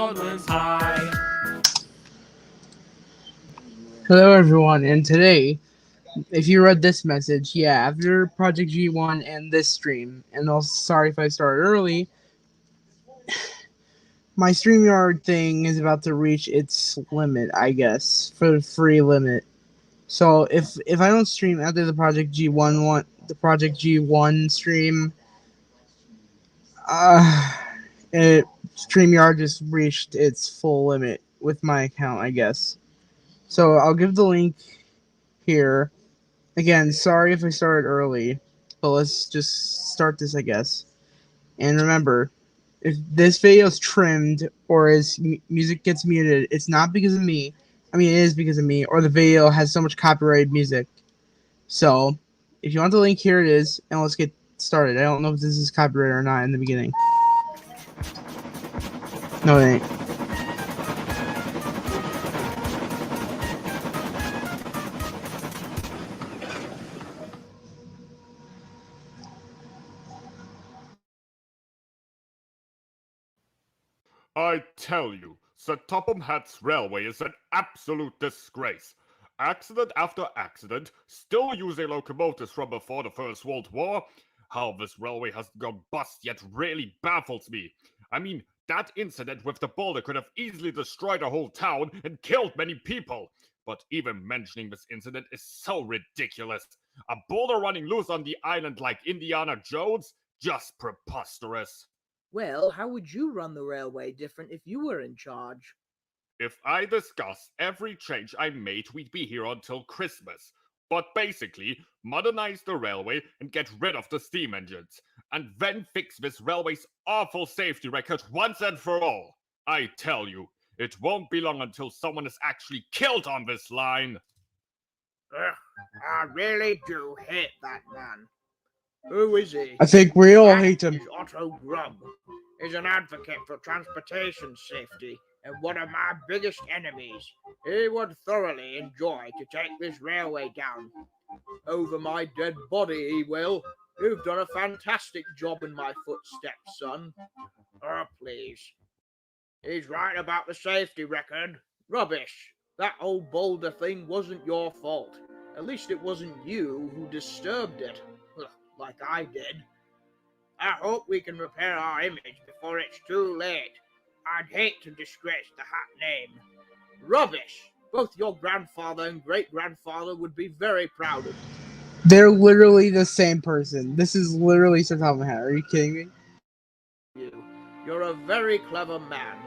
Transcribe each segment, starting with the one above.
Scotland's high. Hello everyone, and today, if you read this message, yeah, after Project G1 and this stream, and also sorry if I started early, my StreamYard thing is about to reach its limit, I guess, for the free limit. So if I don't stream after the Project G1 stream, uh, StreamYard just reached its full limit with my account, I guess. So I'll give the link here. Again, sorry if I started early, but let's just start this, I guess. And remember, if this video is trimmed or music gets muted, it's not because of me. I mean, it is because of me, or the video has so much copyrighted music. So, if you want the link, here it is, and let's get started. I don't know if this is copyrighted or not in the beginning. No, it ain't. I tell you, Sir Topham Hatt's railway is an absolute disgrace. Accident after accident, still using locomotives from before the First World War. How this railway has gone bust yet really baffles me. I mean, that incident with the boulder could have easily destroyed a whole town and killed many people. But even mentioning this incident is so ridiculous. A boulder running loose on the island like Indiana Jones? Just preposterous. Well, how would you run the railway different if you were in charge? If I discuss every change I made, we'd be here until Christmas. But basically, modernize the railway and get rid of the steam engines. And then fix this railway's awful safety record once and for all. I tell you, it won't be long until someone is actually killed on this line. I really do hate that man. Who is he? I think we all That hate him. is Otto Grubb. He's an advocate for transportation safety and one of my biggest enemies. He would thoroughly enjoy to take this railway down. Over my dead body, he will. You've done a fantastic job in my footsteps, son. Oh, please. He's right about the safety record. Rubbish. That old boulder thing wasn't your fault. At least it wasn't you who disturbed it, like I did. I hope we can repair our image before it's too late. I'd hate to disgrace the Hat name. Rubbish! Both your grandfather and great-grandfather would be very proud of you. They're literally the same person. This is literally Sir Topham Hatt. Are you kidding me? You're a very clever man.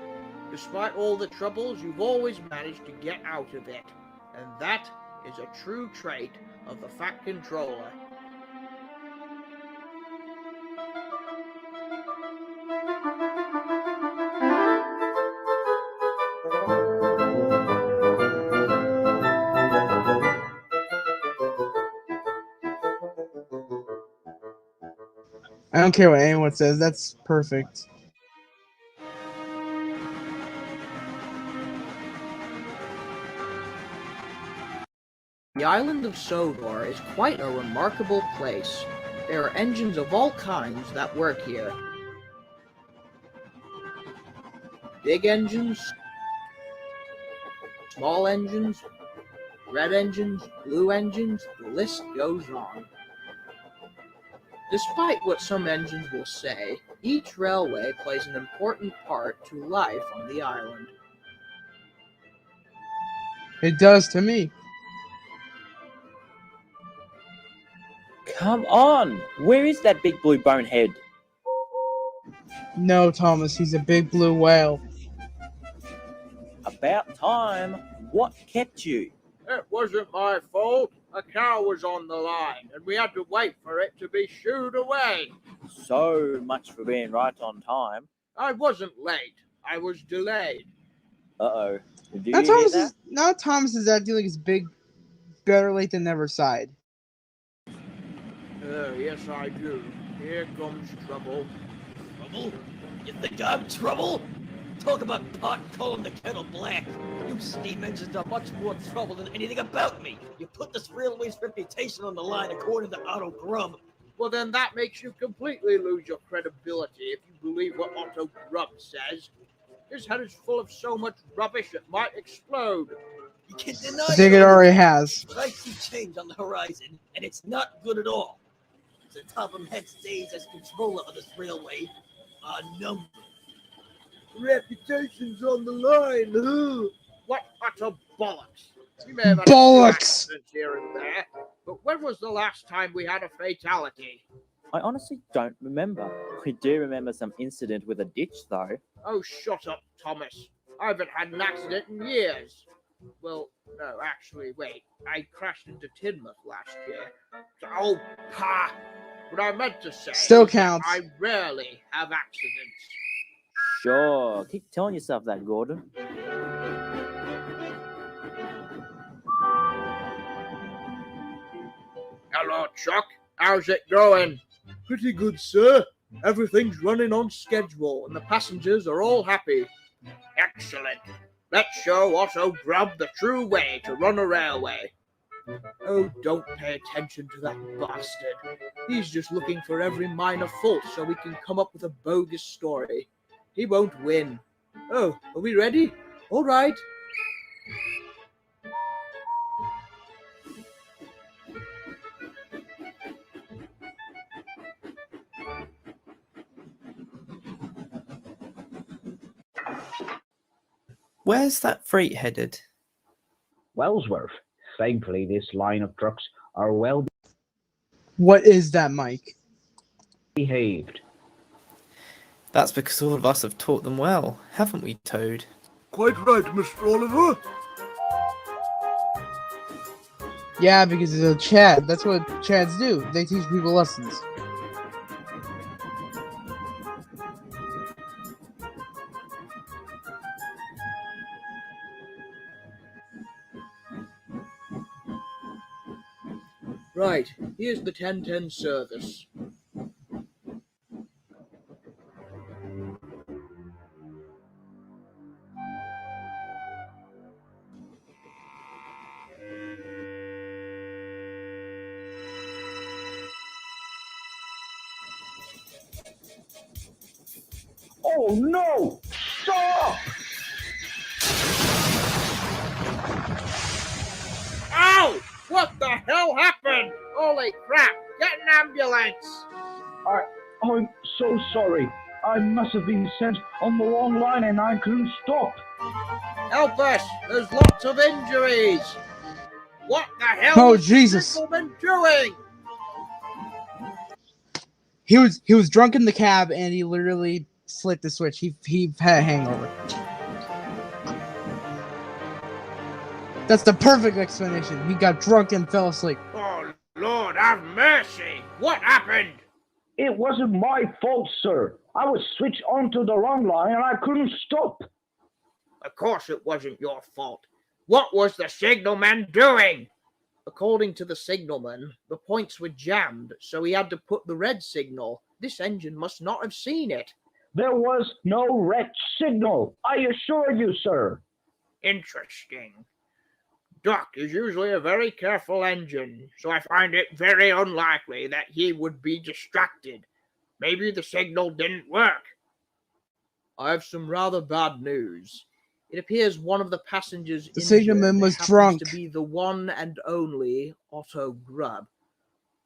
Despite all the troubles, you've always managed to get out of it. And that is a true trait of the Fat Controller. I don't care what anyone says. That's perfect. The island of Sodor is quite a remarkable place. There are engines of all kinds that work here. Big engines, small engines, red engines, blue engines, the list goes on. Despite what some engines will say, each railway plays an important part to life on the island. It does to me. Come on! Where is that big blue bonehead? No, Thomas, he's a big blue whale. About time. What kept you? It wasn't my fault. A cow was on the line, and we had to wait for it to be shooed away. So much for being right on time. I wasn't late. I was delayed. Uh-oh. Do Now you hear that? Thomas is acting like it's better late than never side. Yes, I do. Here comes trouble. Trouble? You think I'm trouble? Talk about pot calling the kettle black. You steam engines are much more trouble than anything about me. You put this railway's reputation on the line according to Otto Grubb. Well, then that makes you completely lose your credibility if you believe what Otto Grubb says. His head is full of so much rubbish it might explode. You can deny I think it already has. But I see change on the horizon, and it's not good at all. The Topham Head's days as controller of this railway are numbered. Reputation's on the line, huh? What utter bollocks! We may have had Bollocks! a few accidents here and there, but when was the last time we had a fatality? I honestly don't remember. I do remember some incident with a ditch, though. Oh, shut up, Thomas. I haven't had an accident in years. Well, no, actually, wait. I crashed into Tidmouth last year. Oh, pa! What I meant to say Still is that counts. I rarely have accidents. Sure, keep telling yourself that, Gordon. Hello, Chuck. How's it going? Pretty good, sir. Everything's running on schedule, and the passengers are all happy. Excellent. Let's show Otto Grubb the true way to run a railway. Oh, don't pay attention to that bastard. He's just looking for every minor fault so he can come up with a bogus story. He won't win. Oh, are we ready? All right. Where's that freight headed? Wellsworth. Thankfully, this line of trucks are well What is that, Mike? behaved. That's because all of us have taught them well, haven't we, Toad? Quite right, Mr. Oliver. Yeah, because it's a Chad. That's what Chads do. They teach people lessons. Right, here's the 10:10 service. Oh no! Stop! Ow! What the hell happened? Holy crap! Get an ambulance! I'm so sorry. I must have been sent on the wrong line and I couldn't stop. Help us! There's lots of injuries! What the hell Oh, was Jesus. the signalman doing? He was drunk in the cab and he literally flipped the switch. He had a hangover. That's the perfect explanation. He got drunk and fell asleep. Oh, Lord have mercy! What happened? It wasn't my fault, sir. I was switched onto the wrong line and I couldn't stop. Of course it wasn't your fault. What was the signalman doing? According to the signalman, the points were jammed, so he had to put the red signal. This engine must not have seen it. There was no red signal. I assure you, sir. Interesting. Doc is usually a very careful engine, so I find it very unlikely that he would be distracted. Maybe the signal didn't work. I have some rather bad news. It appears one of the passengers The injured signalman was happens drunk. to be the one and only Otto Grubb.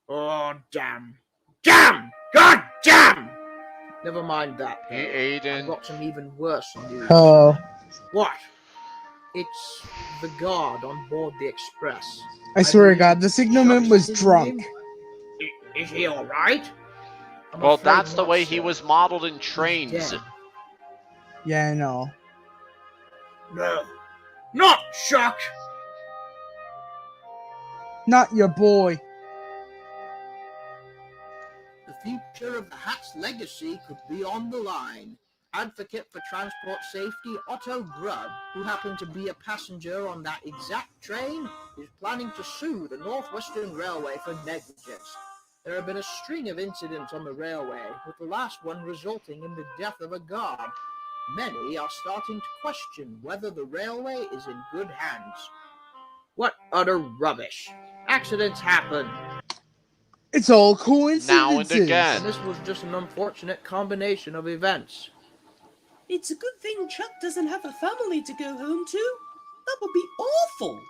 Oh, damn. Damn! God damn! Never mind that. Hey, I've Aiden. got some even worse news. Oh, What? It's the guard on board the express. I swear to believe God, the signalman Chuck's was his drunk. name. Is he alright? I'm Well, afraid that's the not, way he sir. was modeled in He's trains. dead. Yeah, I know. No. Not Chuck! Not your boy. The future of the Hat's legacy could be on the line. Advocate for transport safety Otto Grubb, who happened to be a passenger on that exact train, is planning to sue the Northwestern Railway for negligence. There have been a string of incidents on the railway, with the last one resulting in the death of a guard. Many are starting to question whether the railway is in good hands. What utter rubbish. Accidents happen. It's all coincidences. Now and again. And this was just an unfortunate combination of events. It's a good thing Chuck doesn't have a family to go home to. That would be awful.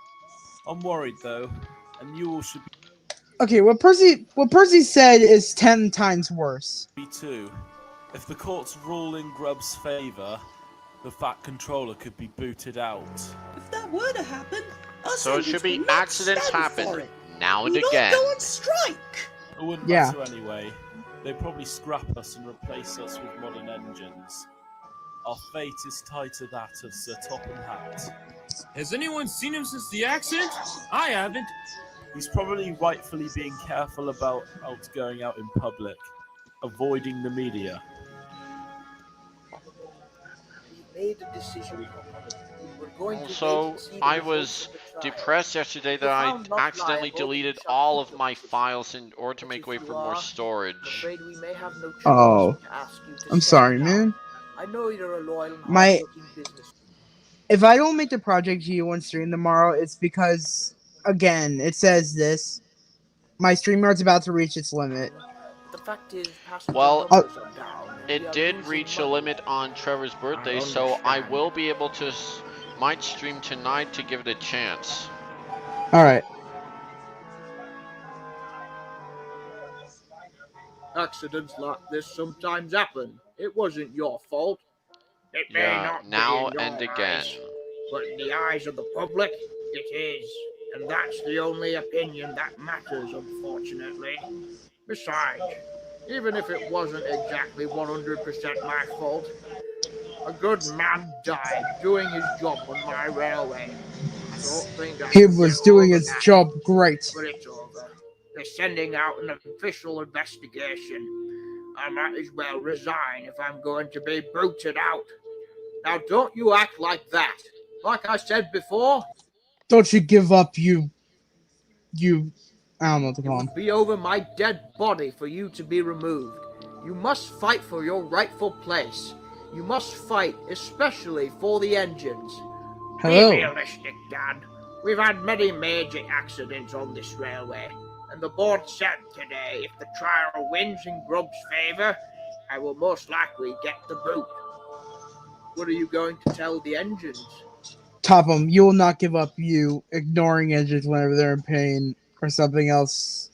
I'm worried though, and you all should Okay, what Percy said is 10 times worse. be too. If the courts rule in Grubb's favour, the Fat Controller could be booted out. If that were to happen, us So it should engines be would not accidents stand happen for it. now and We'd again. all go on strike. It wouldn't Yeah. matter anyway. They'd probably scrap us and replace us with modern engines. Our fate is tied to that of Sir Topham Hatt. Has anyone seen him since the accident? I haven't. He's probably rightfully being careful about going out in public, avoiding the media. We made a decision. We're going to Also, wait and see the I results was of the trial. depressed yesterday If that I found not accidentally liable, deleted Chuck all will of my do it. files in order to But make if way you for more are, I'm storage. afraid we may have no choice Oh. but to ask you to I'm step sorry, down. man. I know you're a loyal and My- hardworking business. If I don't make the Project G1 stream tomorrow, it's because, again, it says this. My StreamYard's about to reach its limit. The fact is, passenger Well, numbers are down. and we It are did losing reach a money. limit on Trevor's birthday, so I understand. will be able to might stream tonight to give it a chance. Alright. Accidents like this sometimes happen. It wasn't your fault. It may Yeah, not now be in and your again. eyes, but in the eyes of the public, it is. And that's the only opinion that matters, unfortunately. Besides, even if it wasn't exactly 100% my fault, a good man died doing his job on my railway. I don't think I He can was get doing over his that. job great. But it's over. They're sending out an official investigation. I might as well resign if I'm going to be booted out. Now, don't you act like that. Like I said before, Don't you give up, you... I don't know what to it call him. would be over my dead body for you to be removed. You must fight for your rightful place. You must fight, especially for the engines. Hello. Be realistic, Dad. We've had many major accidents on this railway, and the board said today if the trial wins in Grubb's favour, I will most likely get the boot. What are you going to tell the engines? Topham, you will not give up, you ignoring engines whenever they're in pain or something else.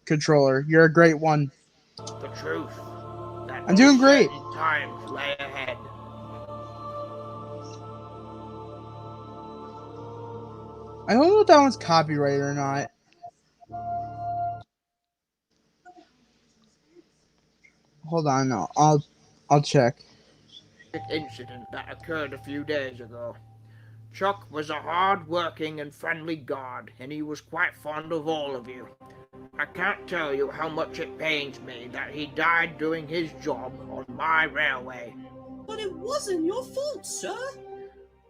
Controller, you're a great one. The truth. That I'm doing great. uncertain times lay ahead. I don't know if that one's copyrighted or not. Hold on, no, I'll check. Incident that occurred a few days ago. Chuck was a hard-working and friendly guard, and he was quite fond of all of you. I can't tell you how much it pains me that he died doing his job on my railway. But it wasn't your fault, sir.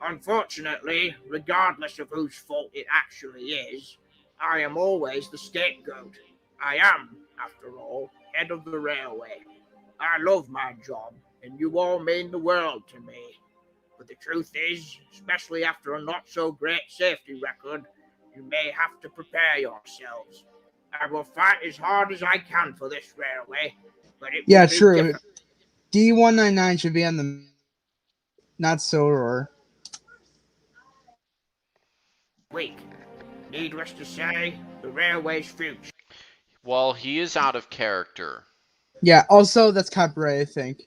Unfortunately, regardless of whose fault it actually is, I am always the scapegoat. I am, after all, head of the railway. I love my job, and you all mean the world to me. But the truth is, especially after a not-so-great safety record, you may have to prepare yourselves. I will fight as hard as I can for this railway, but it Yeah, will be true. difficult. D199 should be on the... not Sodor. Week. Needless to say, the railway's future. Well, he is out of character. Yeah, also, that's copyright, I think.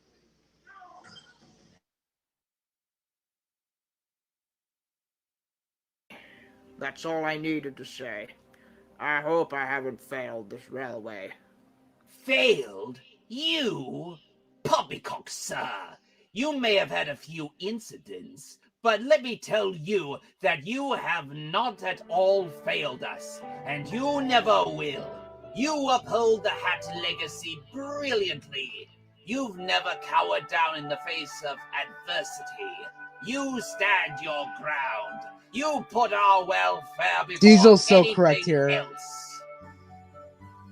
That's all I needed to say. I hope I haven't failed this railway. Failed? You? Poppycock, sir. You may have had a few incidents, but let me tell you that you have not at all failed us, and you never will. You uphold the Hat legacy brilliantly. You've never cowered down in the face of adversity. You stand your ground. You put our welfare before Diesel's so anything correct here. else.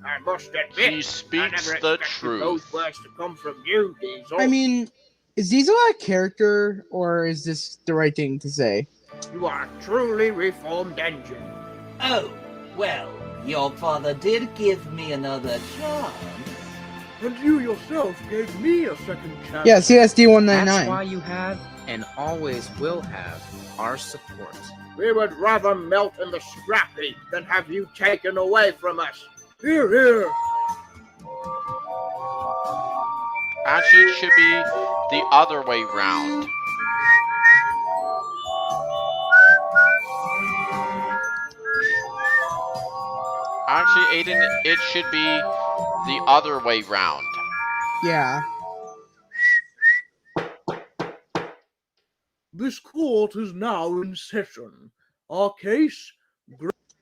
I must admit, He I speaks never the expected truth. those words to come from you, Diesel. I mean, is Diesel out of character, or is this the right thing to say? You are a truly reformed engine. Oh, well, your father did give me another chance. And you yourself gave me a second chance. Yeah, CSD That's why 199. you have and always will have our support. We would rather melt in the scrap heap than have you taken away from us. Hear, hear. Actually, it should be the other way round. Actually, Aiden, it should be the other way round. Yeah. This court is now in session. Our case,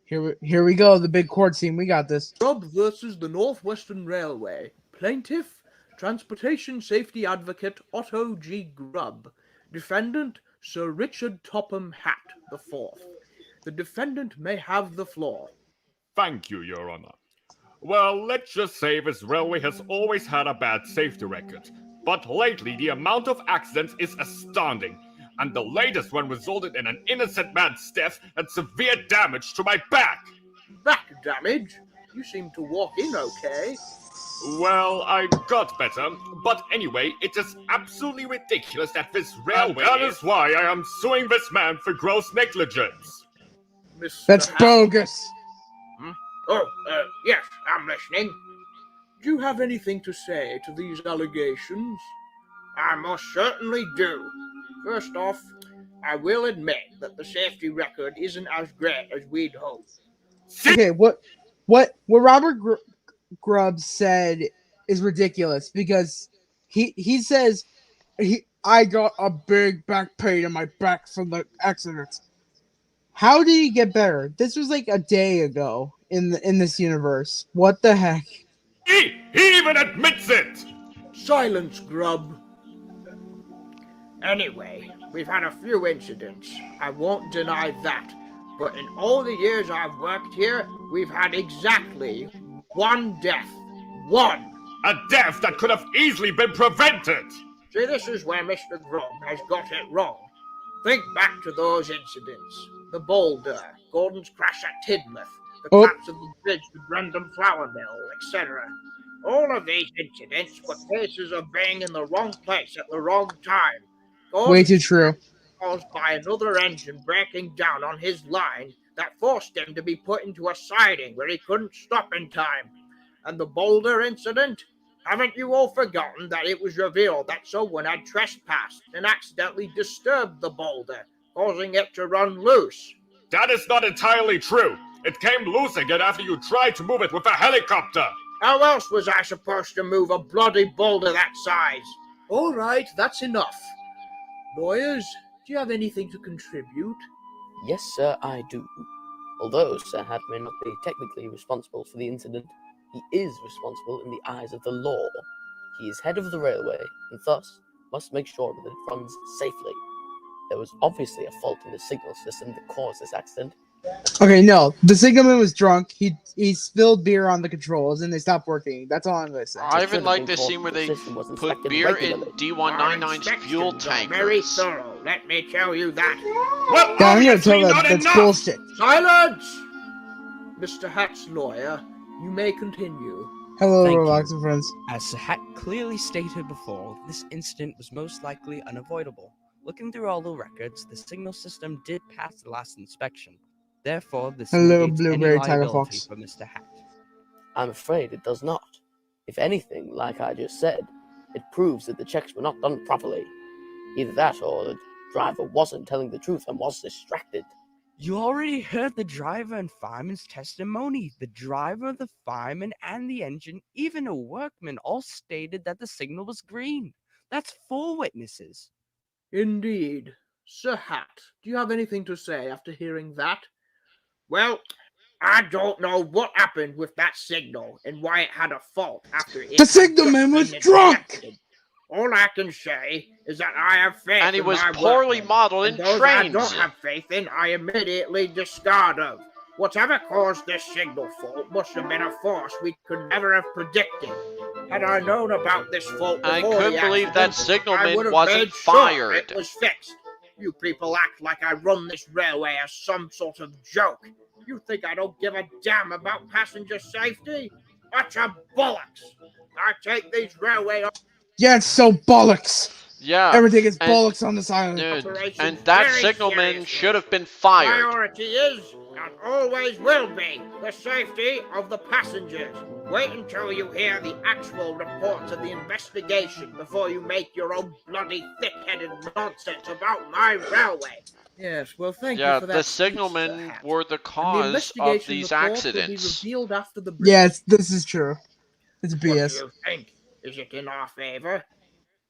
Here we go, the big court scene. We got this. Grubb versus the Northwestern Railway. Plaintiff, Transportation Safety Advocate Otto G. Grubb. Defendant, Sir Richard Topham Hatt IV. The defendant may have the floor. Thank you, Your Honor. Well, let's just say this railway has always had a bad safety record. But lately, the amount of accidents is astounding. And the latest one resulted in an innocent man's death and severe damage to my back. Back damage? You seem to walk in okay. Well, I got better. But anyway, it is absolutely ridiculous that this railway that is why I am suing this man for gross negligence. Mr. That's Hatt. bogus. Oh, yes, I'm listening. Do you have anything to say to these allegations? I most certainly do. First off, I will admit that the safety record isn't as great as we'd hoped. Okay, what Robert Grubb said is ridiculous because he says I got a big back pain in my back from the accident. How did he get better? This was like a day ago in this universe. What the heck? He even admits it! Silence, Grubb. Anyway, we've had a few incidents. I won't deny that. But in all the years I've worked here, we've had exactly one death. One! A death that could have easily been prevented! See, this is where Mr. Grubb has got it wrong. Think back to those incidents. The boulder, Gordon's crash at Tidmouth, the collapse of the bridge to Brandon Flour Mill, etc. All of these incidents were cases of being in the wrong place at the wrong time. Way too true. Caused by another engine breaking down on his line that forced him to be put into a siding where he couldn't stop in time. And the boulder incident? Haven't you all forgotten that it was revealed that someone had trespassed and accidentally disturbed the boulder, causing it to run loose? That is not entirely true. It came loose again after you tried to move it with a helicopter. How else was I supposed to move a bloody boulder that size? All right, that's enough. Lawyers, do you have anything to contribute? Yes, sir, I do. Although Sir Hatt may not be technically responsible for the incident, he is responsible in the eyes of the law. He is head of the railway, and thus must make sure that it runs safely. There was obviously a fault in the signal system that caused this accident. Okay, no. The signalman was drunk. He spilled beer on the controls, and they stopped working. That's all I'm going to say. I even like this scene where they put beer in D199's fuel tankers. Very thorough, let me tell you that. Well, Yeah, I'm going to tell that that's bullshit. Silence! Mr. Hatt's lawyer, you may continue. Hello, Thank Roblox you. and friends. As Sir Hatt clearly stated before, this incident was most likely unavoidable. Looking through all the records, the signal system did pass the last inspection. Therefore, this Hello, negates any Blueberry Tiger liability Fox. for Mr. Hatt. I'm afraid it does not. If anything, like I just said, it proves that the checks were not done properly. Either that or the driver wasn't telling the truth and was distracted. You already heard the driver and fireman's testimony. The driver, the fireman, and the engine, even a workman, all stated that the signal was green. That's 4 witnesses. Indeed. Sir Hatt, do you have anything to say after hearing that? Well, I don't know what happened with that signal and why it had a fault after it. The signalman was drunk! All I can say is that I have faith And he in was my poorly workmen, modeled and in those I trains. don't have faith in, I immediately discard of. Whatever caused this signal fault must have been a force we could never have predicted. Had I known about this fault before I couldn't the believe that accident, I signalman would have wasn't made sure fired. it was fixed. You people act like I run this railway as some sort of joke. You think I don't give a damn about passenger safety? Utter bollocks! I take these railway Yeah, it's so bollocks. Yeah. Everything is and- bollocks on this island. Dude, operations and that very signalman seriously. should have been fired. Priority is, and always will be, the safety of the passengers. Wait until you hear the actual reports of the investigation before you make your own bloody thick-headed nonsense about my railway. Yes, well, thank Yeah, you for that. the speech, Sir signalmen Hat. were the And cause of investigation these report accidents. Will be revealed after the Yeah, this is true. It's What do BS. you think? Is it in our favor?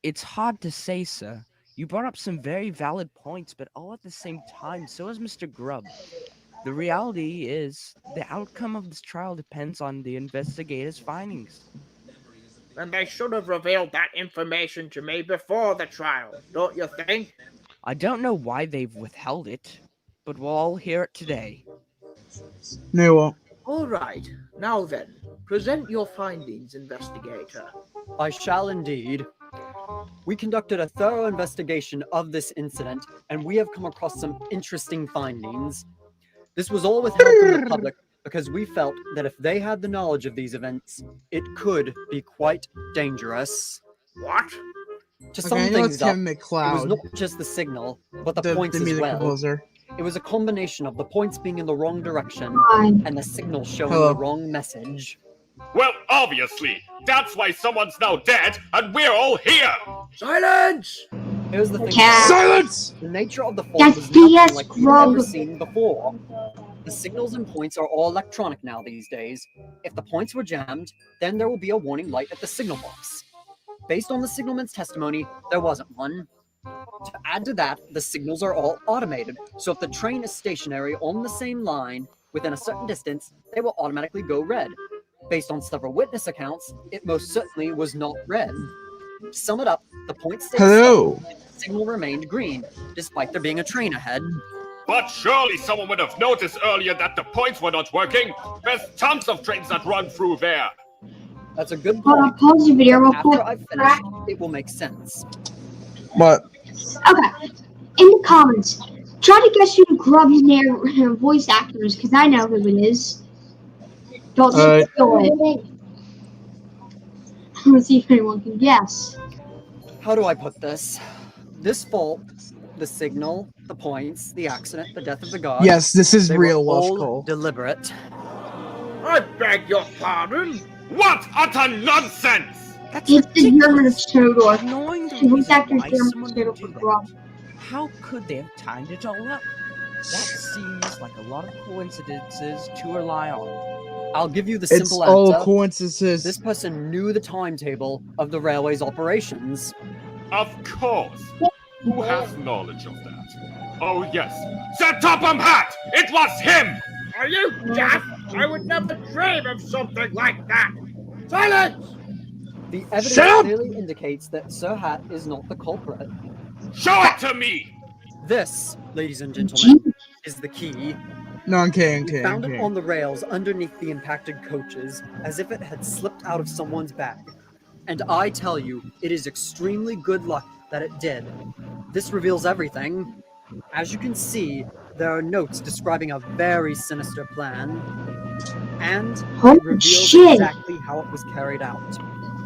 It's hard to say, sir. You brought up some very valid points, but all at the same time, so has Mr. Grubb. The reality is, the outcome of this trial depends on the investigators' findings. Then they should have revealed that information to me before the trial, don't you think? I don't know why they've withheld it, but we'll all hear it today. No, you won't. All right. Now then, present your findings, investigator. I shall indeed. We conducted a thorough investigation of this incident, and we have come across some interesting findings. This was all withheld from the public because we felt that if they had the knowledge of these events, it could be quite dangerous. What? To Okay, sum I know things it's up, Kevin it was McLeod, not just the signal, but the points the as music well. composer. It was a combination of the points being in the wrong direction and the signal showing Hello. the wrong message. Well, obviously, that's why someone's now dead and we're all here! Silence! Here's the thing. Silence! The nature of the fault That's was nothing BS, like we've Grub. ever seen before. The signals and points are all electronic now these days. If the points were jammed, then there will be a warning light at the signal box. Based on the signalman's testimony, there wasn't one. To add to that, the signals are all automated, so if the train is stationary on the same line within a certain distance, they will automatically go red. Based on several witness accounts, it most certainly was not red. To sum it up, the point stayed Hello. stuck, and the signal remained green, despite there being a train ahead. But surely someone would have noticed earlier that the points were not working. There's tons of trains that run through there. That's a good Hold on, point. pause the video real quick. After I've finished, it will make sense. What? Okay. In the comments, try to guess who Grub's voice actor is, because I know who it is. Don't steal it. Let's see if anyone can guess. How do I put this? This fault, the signal, the points, the accident, the death of the guard. Yes, this is they real, were Welsh all Cole. deliberate. I beg your pardon? What utter nonsense! It's the German of Sodor. Ignoring the The voice reason actor's why German someone of Sodor would for do Grub. that. How could they have timed it all up? That seems like a lot of coincidences to rely on. I'll give you the It's simple all answer. coincidences. This person knew the timetable of the railway's operations. Of course. Who has knowledge of that? Oh yes, Sir Topham Hatt! It was him! Are you deaf? I would never dream of something like that. Silence! The evidence Shut up! clearly indicates that Sir Hat is not the culprit. Show it to me! This, ladies and gentlemen, is the key. No, I'm kidding, We found I'm it kidding. on the rails underneath the impacted coaches, as if it had slipped out of someone's bag. And I tell you, it is extremely good luck that it did. This reveals everything. As you can see, there are notes describing a very sinister plan. And Holy it reveals shit. exactly how it was carried out.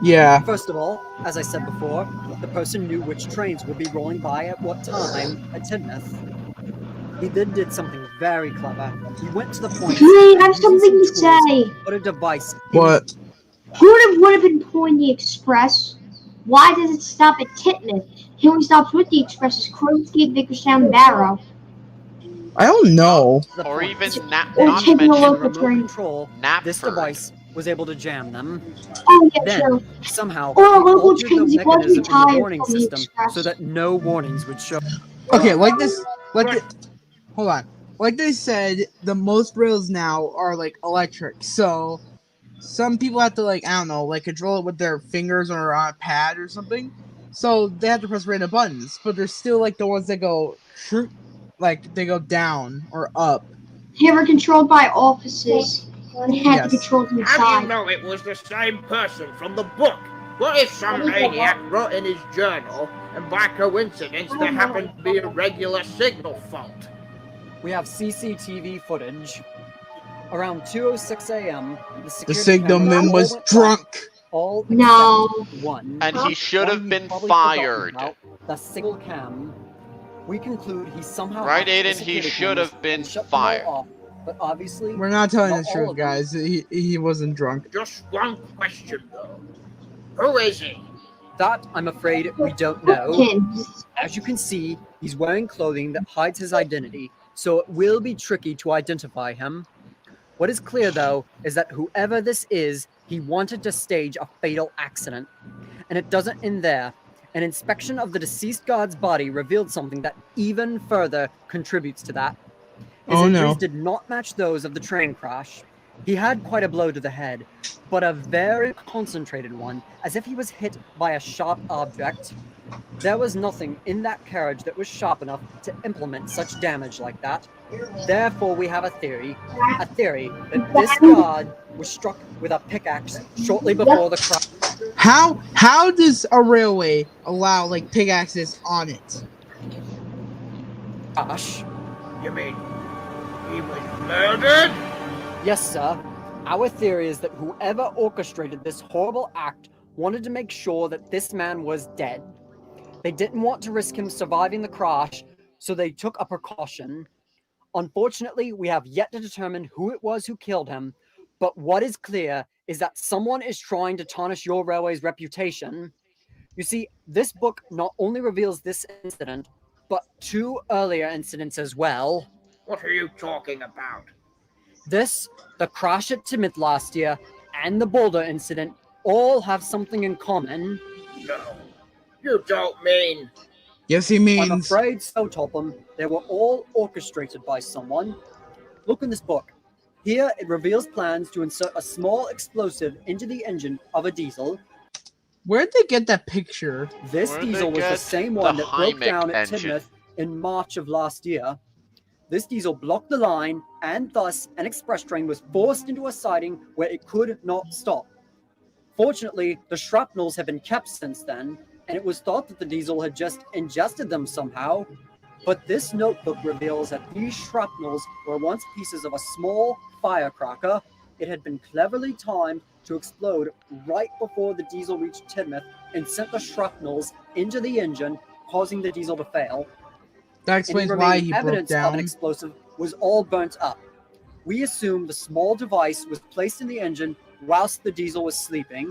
Yeah. First of all, as I said before, the person knew which trains would be rolling by at what time at Tidmouth. He then did something very clever. He went to the point. Hey, I have something to say. Put a device. What? Who would have been Pony Express? Why does it stop at Titmuth? He only stops with the Expresses Crossgate, Vickerstown, Barrow. I don't know. Or even Or not to taking a mention local remote train. control. This Knapford. device was able to jam them. Oh, yeah, Then, true. somehow, Or he local altered trains the that go mechanism in the retired warning from the system Express. so that no warnings would show. Okay, hold on. Like they said, the most rails now are like electric, so some people have to I don't know, control it with their fingers or on a pad or something. So they have to press random buttons, but there's still the ones that go they go down or up. They were controlled by offices and had to Yes. control them How do you inside. know it was the same person from the book? What if some maniac wrote in his journal, and by coincidence there happened to be a regular signal fault? We have CCTV footage. Around 2:06 a.m., the The security cameras signalman all was went black, drunk. all except No. one. And he should One have we'd been probably forgotten fired. about, the single cam. We conclude he somehow Right, hacked the Aiden? He security should cameras have been and shut them all fired. off. But obviously, We're not telling not the all truth, of them. guys. He wasn't drunk. Just one question, though. Who is he? That, I'm afraid, we don't know. Kids. As you can see, he's wearing clothing that hides his identity, so it will be tricky to identify him. What is clear, though, is that whoever this is, he wanted to stage a fatal accident. And it doesn't end there. An inspection of the deceased guard's body revealed something that even further contributes to that. His injuries did not match those of the train crash. He had quite a blow to the head, but a very concentrated one, as if he was hit by a sharp object. There was nothing in that carriage that was sharp enough to implement such damage like that. Therefore, we have a theory that this guard was struck with a pickaxe shortly before the crash. How does a railway allow like pickaxes on it? Gosh. You mean he was murdered? Yes, sir. Our theory is that whoever orchestrated this horrible act wanted to make sure that this man was dead. They didn't want to risk him surviving the crash, so they took a precaution. Unfortunately, we have yet to determine who it was who killed him, but what is clear is that someone is trying to tarnish your railway's reputation. You see, this book not only reveals this incident, but 2 earlier incidents as well. What are you talking about? This, the crash at Timoth last year, and the Boulder incident all have something in common. No, you don't mean... Yes, he means. I'm afraid so, Topham. They were all orchestrated by someone. Look in this book. Here, it reveals plans to insert a small explosive into the engine of a diesel. Where'd they get that picture? This diesel was the same one that broke down at Timoth in March of last year. This diesel blocked the line, and thus an express train was forced into a siding where it could not stop. Fortunately, the shrapnels have been kept since then, and it was thought that the diesel had just ingested them somehow. But this notebook reveals that these shrapnels were once pieces of a small firecracker. It had been cleverly timed to explode right before the diesel reached Timoth and sent the shrapnels into the engine, causing the diesel to fail. That explains why he broke evidence of down. an explosive was all burnt up. We assume the small device was placed in the engine whilst the diesel was sleeping.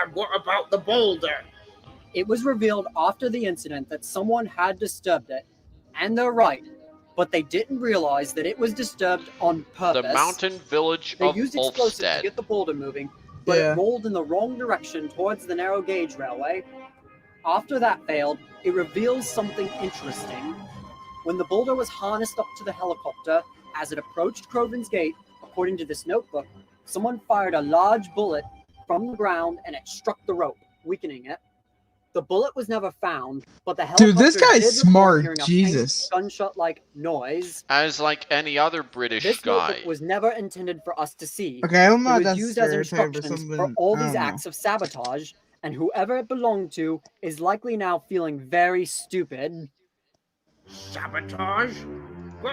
And what about the boulder? It was revealed after the incident that someone had disturbed it, and they're right, but they didn't realize that it was disturbed on purpose. The mountain village They of used explosives to Ulfstead. get the boulder moving, but it rolled in the wrong direction towards the narrow gauge railway. After that failed, it reveals something interesting. When the boulder was harnessed up to the helicopter, as it approached Croven's Gate, according to this notebook, someone fired a large bullet from the ground and it struck the rope, weakening it. The bullet was never found, but the helicopter Dude, this guy's did report smart. hearing a Jesus. faint gunshot-like noise. As like any other British This guy. notebook was never intended for us to see. Okay, I'm not It was that used as stereotype or instructions something. for all I these don't know. acts of sabotage, and whoever it belonged to is likely now feeling very stupid. Sabotage?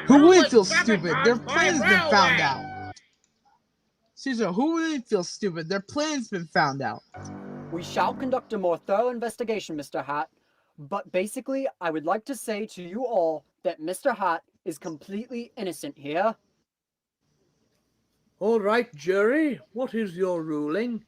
Who wouldn't feel stupid? Their plan's been found out. Caesar, who wouldn't feel stupid? Their plan's been found out. We shall conduct a more thorough investigation, Mr. Hat, but basically, I would like to say to you all that Mr. Hat is completely innocent here. All right, jury, what is your ruling?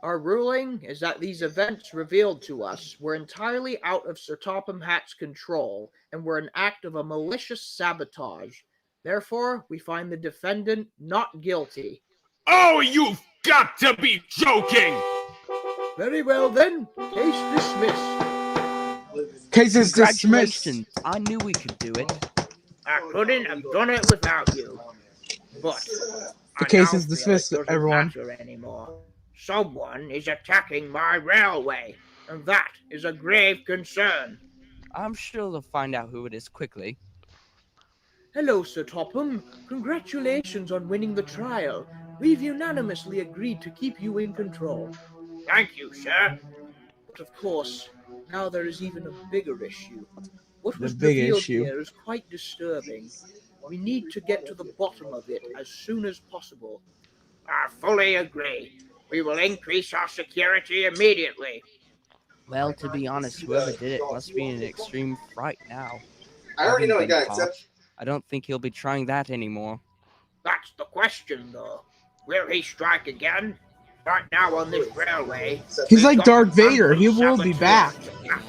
Our ruling is that these events revealed to us were entirely out of Sir Topham Hatt's control and were an act of a malicious sabotage. Therefore, we find the defendant not guilty. Oh, you've got to be joking! Very well then, case dismissed. Case is dismissed. Congratulations. I knew we could do it. I couldn't have done it without you. But The I case now is feel dismissed, it doesn't everyone. matter anymore. Someone is attacking my railway, and that is a grave concern. I'm sure they'll find out who it is quickly. Hello, Sir Topham. Congratulations on winning the trial. We've unanimously agreed to keep you in control. Thank you, sir. But of course, now there is even a bigger issue. What The was big revealed issue. here is quite disturbing. We need to get to the bottom of it as soon as possible. I fully agree. We will increase our security immediately. Well, to be honest, whoever did it must be in an extreme fright now. I already Having know he been got caught, accepted. I don't think he'll be trying that anymore. That's the question, though. Will he strike again? Right now on this railway, He's we've like got Darth a Vader. bunch He of will be back. saboteurs to catch.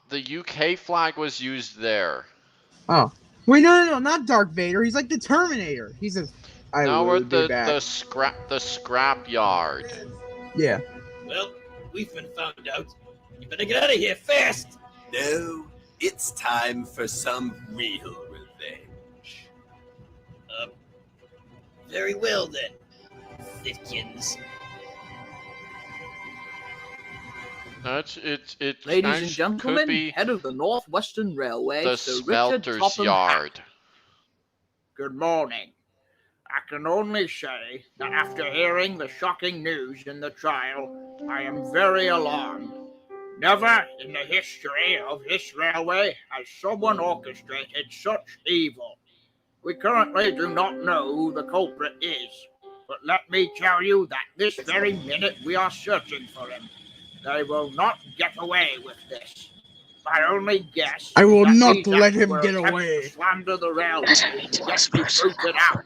The UK flag was used there. Oh. Wait, no, not Darth Vader. He's like the Terminator. He's a... I Now we're will at be back. the scrap yard. Yeah. Well, we've been found out. You better get out of here fast. No, it's time for some real revenge. Very well then, Thitkins. It Ladies and could gentlemen, be head of the Northwestern Railway, the Sir Richard smelter's Topham yard. Hatt. Good morning. I can only say that after hearing the shocking news in the trial, I am very alarmed. Never in the history of this railway has someone orchestrated such evil. We currently do not know who the culprit is, but let me tell you that this very minute we are searching for him. They will not get away with this. My only guess I will is that not these let acts him were get attempts away. to slander the railway and get me booted out.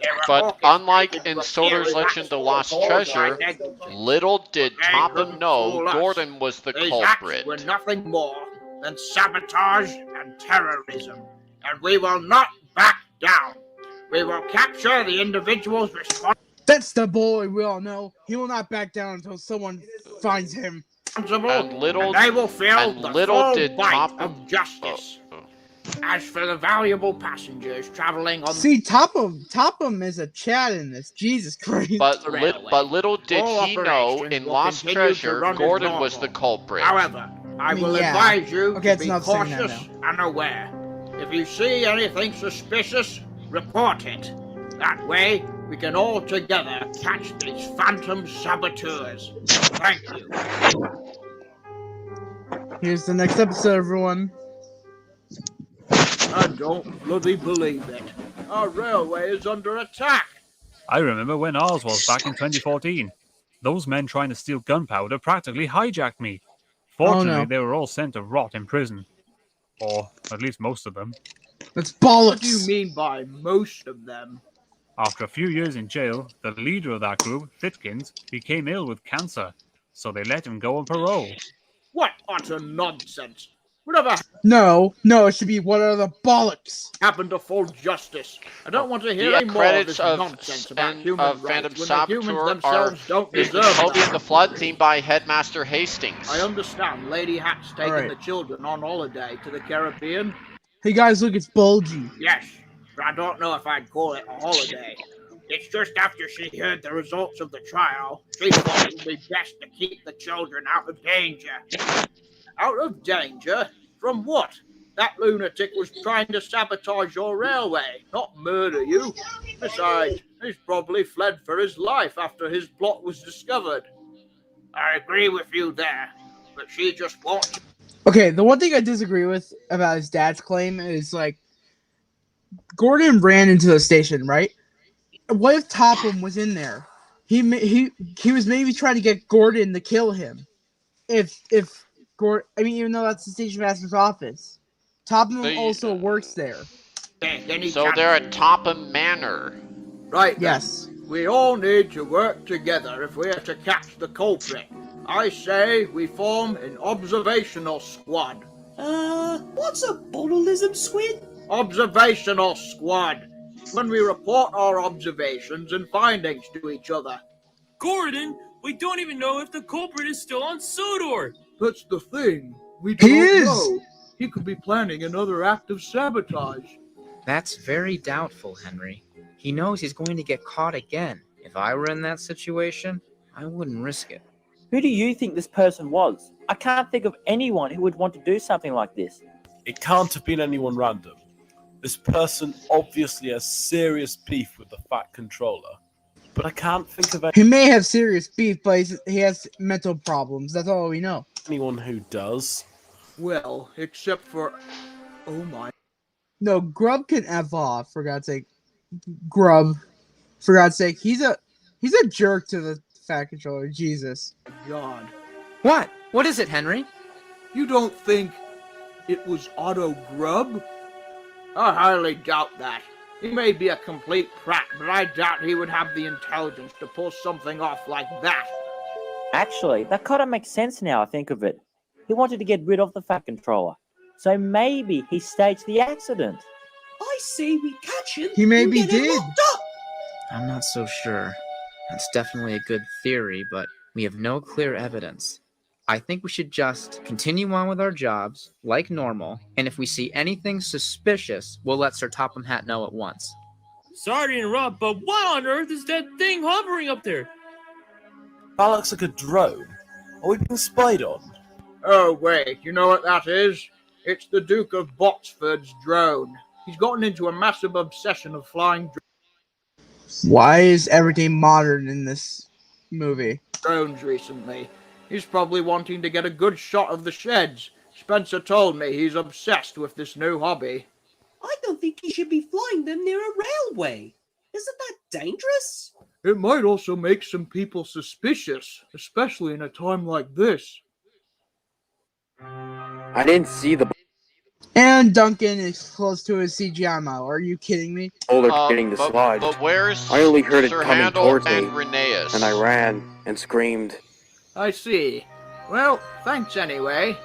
They were But unlike in orchestrated Sodor's to Legend: The appear Lost as Treasure, negligence. little did They Topham couldn't know fool us. Gordon was the These culprit. acts were nothing more than sabotage and terrorism, and we will not back down. We will capture the individuals responsible. That's the boy we all know. He will not back down until someone finds him. And little, They will feel and the little full did bite Topham. of justice. As for the valuable passengers traveling on See, Topham is a Chad in this. Jesus Christ. But little did All he know operations in will Lost continue to Treasure, run as Gordon was normal. the culprit. However, I mean, will yeah. advise you Okay, to it's be not saying that cautious and aware. If you see anything suspicious, report it. That way, we can all together catch these phantom saboteurs. Thank you. Here's the next episode, everyone. I don't bloody believe it. Our railway is under attack. I remember when ours was back in 2014. Those men trying to steal gunpowder practically hijacked me. Fortunately, no. they were all sent to rot in prison. Or at least most of them. That's bollocks. What do you mean by most of them? After a few years in jail, the leader of that group, Thitkins, became ill with cancer, so they let him go on parole. What utter nonsense! Whatever No, it should be what are the bollocks? happened to full justice? I don't want to hear The any more of credits this of nonsense about human of rights Phantom when the humans Saboteur are themselves don't is deserve Toby that. and the Flood, theme by Headmaster Hastings. I understand Lady Hat's taking Alright. the children on holiday to the Caribbean. Hey guys, look, it's bulgy. Yes, but I don't know if I'd call it a holiday. It's just after she heard the results of the trial, she thought it would be best to keep the children out of danger. Out of danger? From what? That lunatic was trying to sabotage your railway, not murder you. Besides, he's probably fled for his life after his plot was discovered. I agree with you there, but she just won't. Okay, the one thing I disagree with about his dad's claim is, like, Gordon ran into the station, right? What if Topham was in there? He was maybe trying to get Gordon to kill him. If Gordon, I mean, even though that's the station master's office, Topham also works there. So they're at Topham Manor. Right then. Yes. We all need to work together if we are to catch the culprit. I say we form an observational squad. What's a botulism squid? Observational squad. When we report our observations and findings to each other. Gordon, we don't even know if the culprit is still on Sodor. That's the thing. We He don't is. know. He could be planning another act of sabotage. That's very doubtful, Henry. He knows he's going to get caught again. If I were in that situation, I wouldn't risk it. Who do you think this person was? I can't think of anyone who would want to do something like this. It can't have been anyone random. This person obviously has serious beef with the Fat Controller. But I can't think of He may have serious beef, but he has mental problems. That's all we know. anyone who does. Well, except for... Oh my. No, Grub can F off, for God's sake. Grub. For God's sake. He's a jerk to the Fat Controller. Jesus. God. What? What is it, Henry? You don't think it was Otto Grubb? I highly doubt that. He may be a complete prat, but I doubt he would have the intelligence to pull something off like that. Actually, that kind of makes sense now I think of it. He wanted to get rid of the Fat Controller. So maybe he staged the accident. I say we catch him. He maybe and get him did. locked up. I'm not so sure. That's definitely a good theory, but we have no clear evidence. I think we should just continue on with our jobs, like normal, and if we see anything suspicious, we'll let Sir Topham Hatt know at once. Sorry to interrupt, but what on earth is that thing hovering up there? That looks like a drone. Are we being spied on? Oh, wait, you know what that is? It's the Duke of Botsford's drone. He's gotten into a massive obsession of flying Why is everything modern in this movie? drones recently. He's probably wanting to get a good shot of the sheds. Spencer told me he's obsessed with this new hobby. I don't think he should be flying them near a railway. Isn't that dangerous? It might also make some people suspicious, especially in a time like this. I didn't see the And Duncan is close to his CGI model. Are you kidding me? boulder getting dislodged. But where's I only heard it Sir coming Handel towards me, and Rheneas? and I ran and screamed. I see. Well, thanks anyway.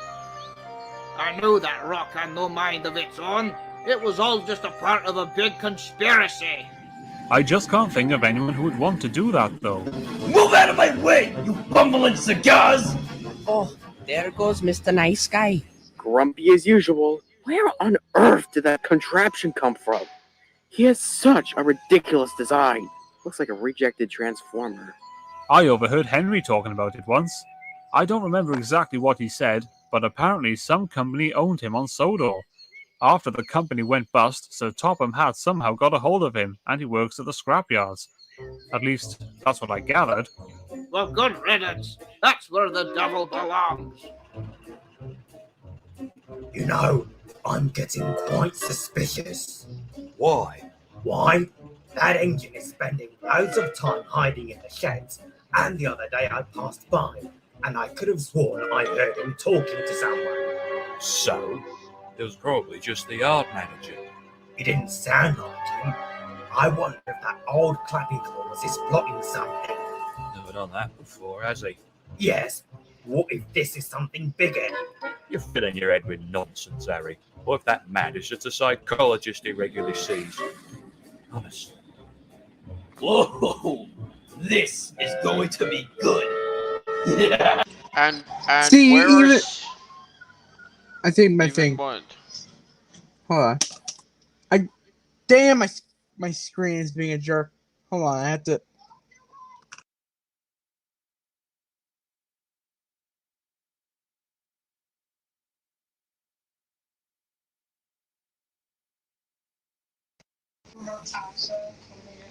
I knew that rock had no mind of its own. It was all just a part of a big conspiracy. I just can't think of anyone who would want to do that, though. Move out of my way, you bumbling cigars! Oh, there goes Mr. Nice Guy. Grumpy as usual. Where on earth did that contraption come from? He has such a ridiculous design. Looks like a rejected Transformer. I overheard Henry talking about it once. I don't remember exactly what he said, but apparently some company owned him on Sodor. After the company went bust, Sir Topham Hatt somehow got a hold of him, and he works at the scrapyards. At least, that's what I gathered. Well, good riddance. That's where the devil belongs. You know, I'm getting quite suspicious. Why? Why? That engine is spending loads of time hiding in the sheds, and the other day I passed by, and I could have sworn I heard him talking to someone. So, it was probably just the yard manager. He didn't sound like him. I wonder if that old clapping clause is plotting something. Never done that before, has he? Yes. What if this is something bigger? You're filling your head with nonsense, Harry. What if that man is just a psychologist he regularly sees? Honest. Whoa! This is going to be good. And See, where's I think my thing. what? Hold on. Damn, my screen is being a jerk. Hold on, I have to.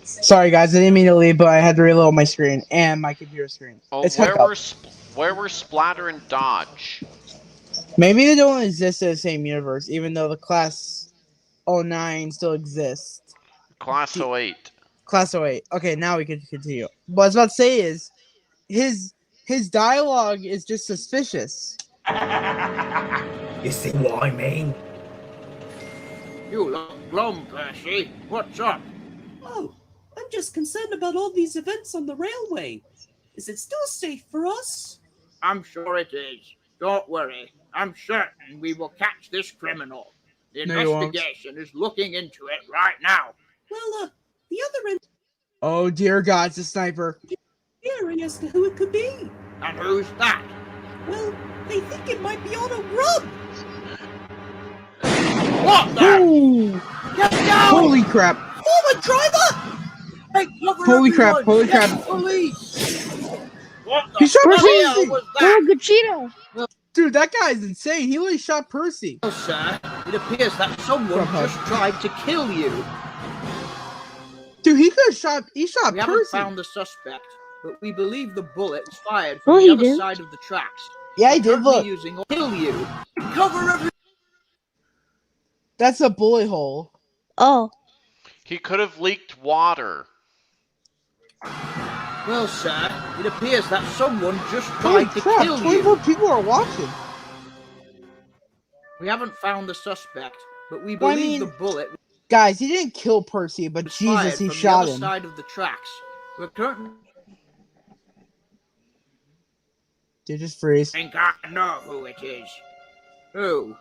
Sorry, guys, I didn't mean to leave, but I had to reload my screen and my computer screen. Oh, It's where were Splatter and Dodge? Maybe they don't exist in the same universe, even though the Class 09 still exists. Class 08. Class 08. Okay, now we can continue. What I was about to say is, his dialogue is just suspicious. You see what I mean? You look glum, Percy. What's up? Oh, I'm just concerned about all these events on the railway. Is it still safe for us? I'm sure it is. Don't worry. I'm certain we will catch this criminal. The No, you won't. investigation is looking into it right now. Well, the other end Oh dear God, it's a sniper. theory as to who it could be. And who's that? Well, they think it might be Otto Grubb. What the? Ooh. Get down! Holy crap! Forward, driver! Hey, cover Holy crap, everyone! holy Get crap. the police! What the He shot bloody hell Percy! was that? Gachito! Dude, that guy's insane. He literally shot Percy. Well, sir, it appears that someone just tried to kill you. Dude, he could have shot. He shot We haven't Percy. found the suspect, but we believe the bullet was fired Oh, from he the other did. side of the tracks. Yeah, he They're did. currently Look. using kill you. Cover every. That's a bullet hole. Oh. He could have leaked water. Well, sir, it appears that someone just Holy tried to crap, kill 24 you. people are watching. We haven't found the suspect, but we Well, I believe mean, the bullet guys, he didn't kill Percy, but was Jesus, fired he from the shot other him. side of the tracks. We're currently... Did just freeze. I think I know who it is. Who?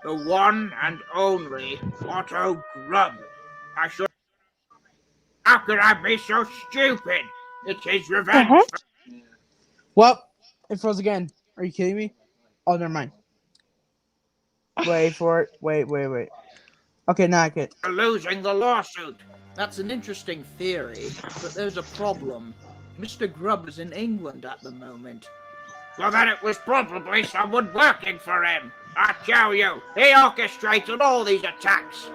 The one and only Otto Grubb. I should. How could I be so stupid? It's his revenge. Well, it froze again. Are you kidding me? Oh, never mind. Wait for it. Wait. Okay, now I get. For losing the lawsuit. That's an interesting theory, but there's a problem. Mr. Grubb is in England at the moment. Well, then it was probably someone working for him. I tell you, he orchestrated all these attacks.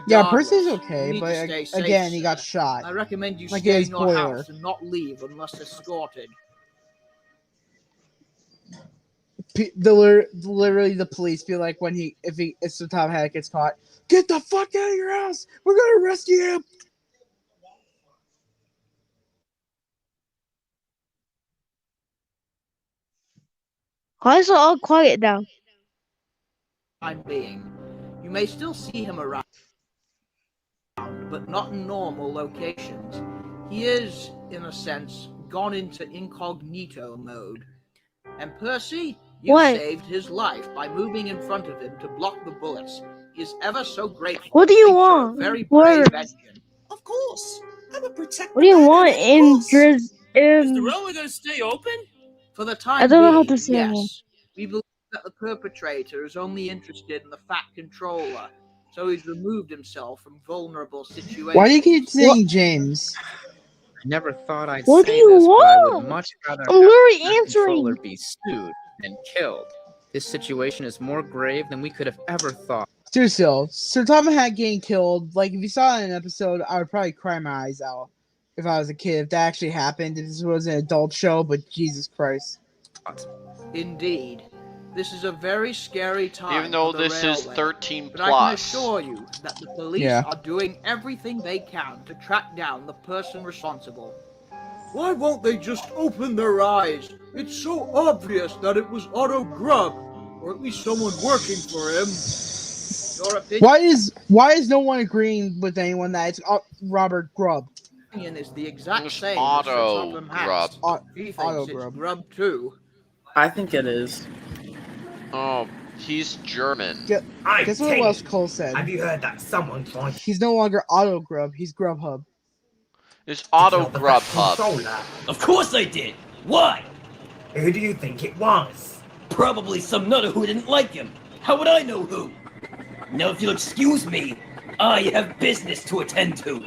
Yeah, Regardless, Percy's you okay, need but to stay safe, again, he got sir. shot. I recommend you Like stay his in your boiler. house and not leave unless escorted. Literally, the police feel like when if the top hat gets caught, get the fuck out of your house. We're gonna arrest you. Why is it all quiet now? Time being, you may still see him around, but not in normal locations. He is, in a sense, gone into incognito mode. And Percy, you What? saved his life by moving in front of him to block the bullets. He is ever so grateful. What do you Thinks you're a want? very Where? brave engine. Of course. I'm a protector. What do you want in Driz? Is the railway going to stay open? For the time I don't know how being, to say it. yes. We believe that the perpetrator is only interested in the Fat Controller, so he's removed himself from vulnerable situations. Why do you keep saying James? I never thought I'd What do say you this, but I would want? much rather I'm have literally the controller answering. be sued than killed. This situation is more grave than we could have ever thought. Seriously, Sir Tom Hat getting killed. Like, if you saw it in an episode, I would probably cry my eyes out if I was a kid. If that actually happened, if this was an adult show, but Jesus Christ. Indeed. This is a very scary time. Even though for the this is railway. 13 But I can plus. assure you that the police Yeah. are doing everything they can to track down the person responsible. Why won't they just open their eyes? It's so obvious that it was Otto Grubb, or at least someone working for him. Your opinion Why is no one agreeing with anyone that it's Robert Grubb? is the exact It's same Otto as Sir Topham Grubb. Hatt's. He thinks Otto it's Grubb. Grubb too. I think it is. Oh, he's German. Guess what Welsh Cole said? Have you heard that someone tried He's no longer Auto Grub, he's Grubhub. It's Otto kill the Fat Grubhub. Controller? Of course I did. Why? Who do you think it was? Probably some nutter who didn't like him. How would I know who? Now, if you'll excuse me, I have business to attend to.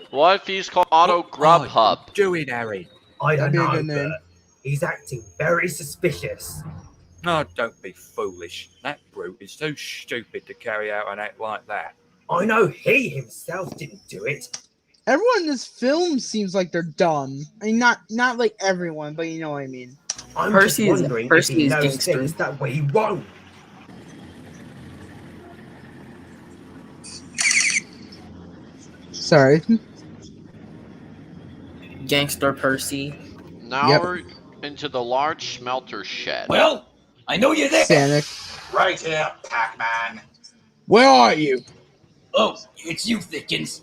What if he's called Otto Grubhub? Doing, Harry? I don't That'd be a know, good name. but he's acting very suspicious. No, don't be foolish. That brute is too stupid to carry out an act like that. I know he himself didn't do it. Everyone in this film seems like they're dumb. I mean, not like everyone, but you know what I mean. I'm Percy just is- wondering Percy if he is knows gangster. things that we won't. Sorry. Gangster Percy. Now Yep. we're into the large smelter shed. Well, I know you're there. Sanic. Right here, Pac-Man. Where are you? Oh, it's you, Thickens.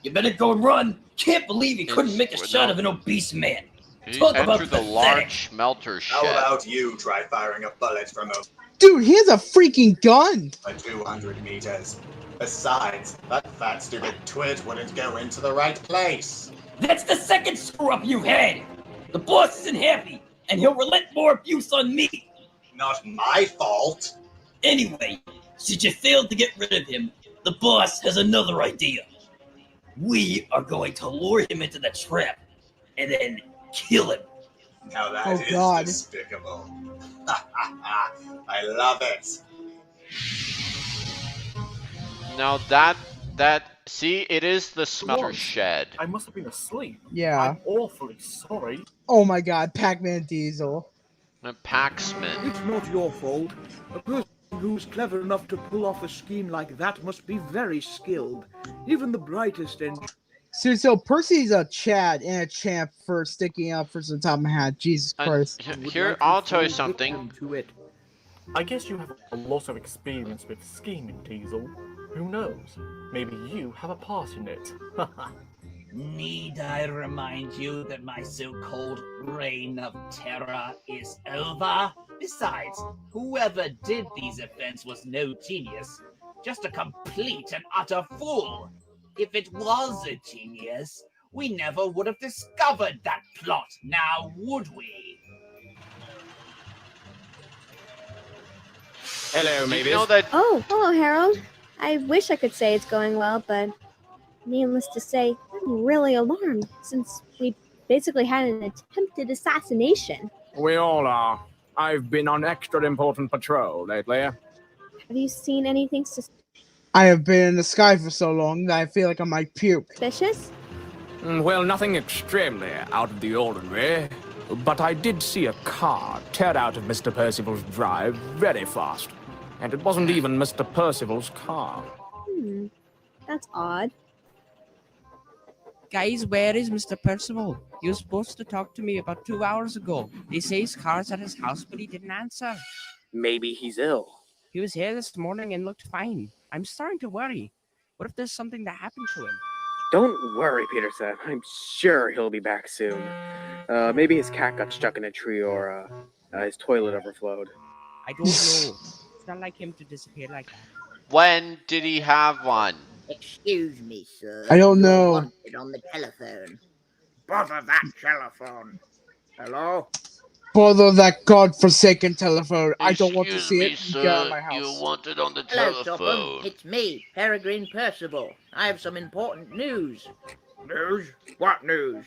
You better go and run. Can't believe he couldn't make a It's- shot no. of an obese man. He Talk about entered the pathetic. large smelter How shed. about you try firing a bullet from Dude, he has a freaking gun. a 200 meters? Besides, that fat stupid twit wouldn't go into the right place. That's the second screw-up you've had. The boss isn't happy, and he'll relent more abuse on me. Not my fault. Anyway, since you failed to get rid of him, the boss has another idea. We are going to lure him into the trap, and then kill him. Now that Oh, is God. despicable. I love it. Now see, it is the smelter shed. I must have been asleep. Yeah. I'm awfully sorry. Oh my god, Pac-Man Diesel. And Paxman. It's not your fault. A person Who's clever enough to pull off a scheme like that must be very skilled. Even the brightest So Percy's a Chad and a champ for sticking up for some Top Hat. Jesus And Christ. here, I'll tell you something. I guess you have a lot of experience with scheming, Diesel. Who knows? Maybe you have a part in it. Need I remind you that my so-called reign of terror is over? Besides, whoever did these events was no genius, just a complete and utter fool. If it was a genius, we never would have discovered that plot, now would we? Hello, You maybe. know that Oh, hello, Harold. I wish I could say it's going well, but needless to say, I'm really alarmed since we basically had an attempted assassination. We all are. I've been on extra important patrol lately. Have you seen anything I have been in the sky for so long that I feel like I might puke. suspicious? Well, nothing extremely out of the ordinary, but I did see a car tear out of Mr. Percival's drive very fast. And it wasn't even Mr. Percival's car. That's odd. Guys, where is Mr. Percival? He was supposed to talk to me about 2 hours ago. They say his car's at his house, but he didn't answer. Maybe he's ill. He was here this morning and looked fine. I'm starting to worry. What if there's something that happened to him? Don't worry, Peterson. I'm sure he'll be back soon. Maybe his cat got stuck in a tree or his toilet overflowed. I don't know. It's not like him to disappear like that. When did he have one? Excuse me, sir. I don't know. You're wanted on the telephone. Bother that telephone. Hello? Bother that godforsaken telephone. I don't want to see it. Get out of my house. You wanted on the Hello, telephone. Topham. It's me, Peregrine Percival. I have some important news. News? What news?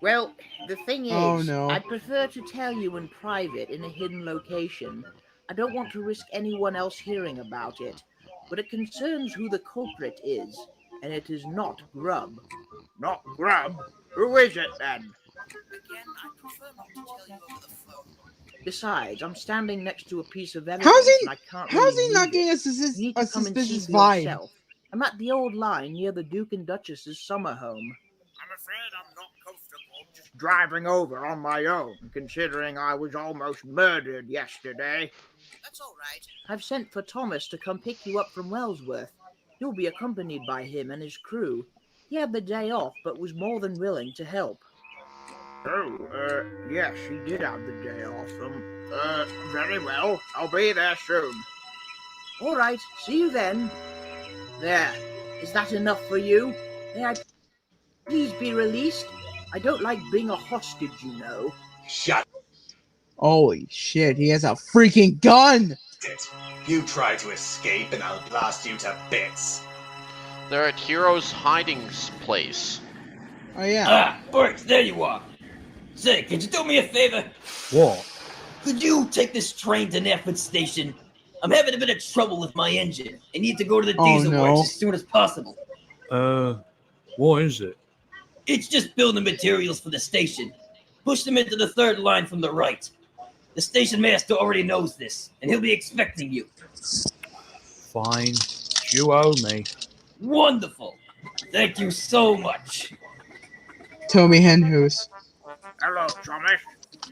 Well, the thing is, Oh, no. I'd prefer to tell you in private in a hidden location. I don't want to risk anyone else hearing about it, but it concerns who the culprit is, and it is not Grub. Not Grub? Who is it then? Again, I prefer not to tell you over the phone. Besides, I'm standing next to a piece of evidence and I can't How's really he not read getting it. a You need to come and see suspicious for vibe? yourself. I'm at the old line near the Duke and Duchess's summer home. I'm afraid I'm not comfortable just driving over on my own, considering I was almost murdered yesterday. That's all right. I've sent for Thomas to come pick you up from Wellsworth. You'll be accompanied by him and his crew. He had the day off, but was more than willing to help. Oh, yes, he did have the day off. Very well. I'll be there soon. All right, see you then. There. Is that enough for you? May I please be released? I don't like being a hostage, you know. Shut Holy shit, he has a freaking gun! it. You try to escape and I'll blast you to bits. They're at Hero's hiding place. Oh, yeah. Ah, Burks, there you are. Say, could you do me a favor? What? Could you take this train to Nerford Station? I'm having a bit of trouble with my engine. I need to go to the Oh, diesel no. works as soon as possible. What is it? It's just building materials for the station. Push them into the third line from the right. The station master already knows this, and he'll be expecting you. Fine. You owe me. Wonderful. Thank you so much. Tommy Henhouse. Hello, Thomas.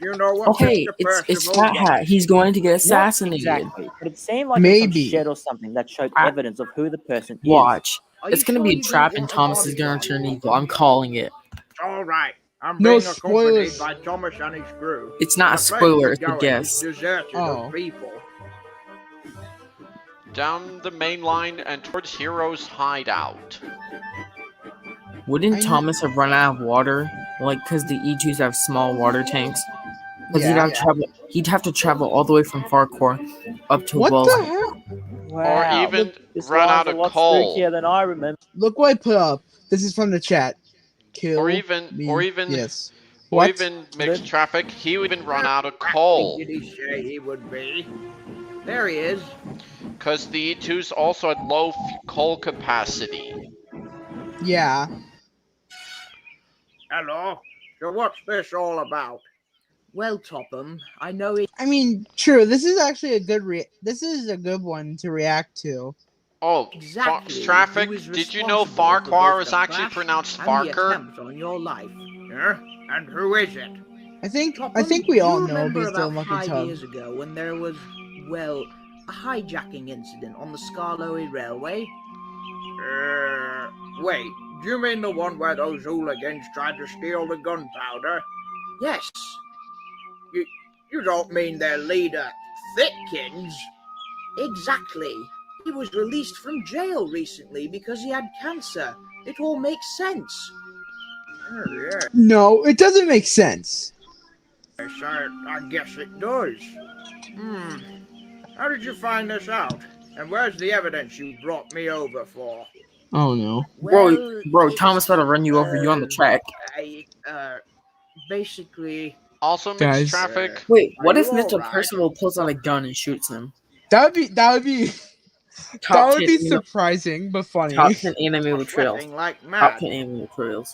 You know what Okay, Mr. it's Percival Fat Hat. He's going to get assassinated. Not exactly, but it seemed like there was some shed or something that showed evidence of who the person is. Watch. Are It's you going to sure be a you trap don't and want a Thomas is going to turn evil. I'm calling it. All right. I'm No being accompanied spoilers. by Thomas and his crew. It's not a The place spoiler, we're it's a going guess. is deserted Oh. of people. Down the main line and towards Hero's hideout. Wouldn't Thomas have run out of water? Like, because the E2s have small water tanks? Because he'd have to travel all the way from Farquhar up to What Wells. the hell? Wow, even look, this run line's out a of lot coal. spookier than I remember. Look what I put up. This is from the chat. Kill Or even yes. or What? even mixed traffic. He would even run out of What coal. did he say he would be? There he is. Because the E2s also had low coal capacity. Yeah. Hello. So what's this all about? Well, Topham, I know it. I mean, true. This is actually a good this is a good one to react to. Oh, Exactly. Traffic, Who is did you know responsible for Farquhar both is the actually crash pronounced and the Farker? attempt on your life? And who is it? I think Topham, we all you know remember based on about Lucky 5 Tub. years ago when there was, well, a hijacking incident on the Skarloey Railway? Wait, do you mean the one where those hooligans tried to steal the gunpowder? Yes. You don't mean their leader, Thitkins? Exactly. He was released from jail recently because he had cancer. It all makes sense. Oh, yeah. No, it doesn't make sense. Yes, I guess it does. How did you find this out? And where's the evidence you brought me over for? Oh no. Bro, Thomas about to run you over. You on the track. Basically. Also, Guys. Traffic. Wait, what you if Mr. alright? Percival pulls out a gun and shoots him? That would be Top that would 10 be anime- surprising but funny. Top 10 anime trails. Sweating like Top mad. 10 anime trails.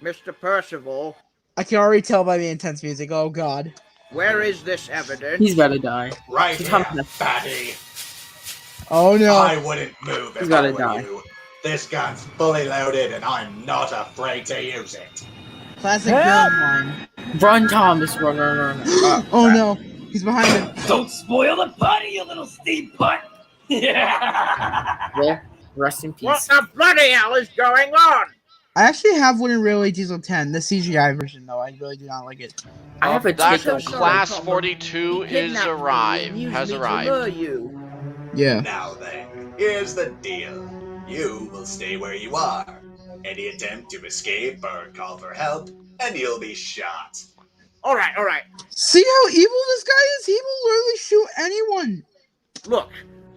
Mr. Percival, I can already tell by the intense music. Oh god. where is this evidence? He's about to die. Right So here, Thomas- fatty. Oh no. I wouldn't move He's if gotta I were die. you. This gun's fully loaded and I'm not afraid to use it. Classic villain line. Run, Thomas. Run. Oh no. He's behind him. Don't spoil the party, you little steam pot! Well, rest in What peace. the bloody hell is going on? I actually have one in Railway Diesel 10, the CGI version though. I really do not like it. I have a That ticket. Class 42 is has arrived. Yeah. Now then, here's the deal. You will stay where you are. Any attempt to escape or call for help, and you'll be shot. Alright. See how evil this guy is? He will literally shoot anyone. Look,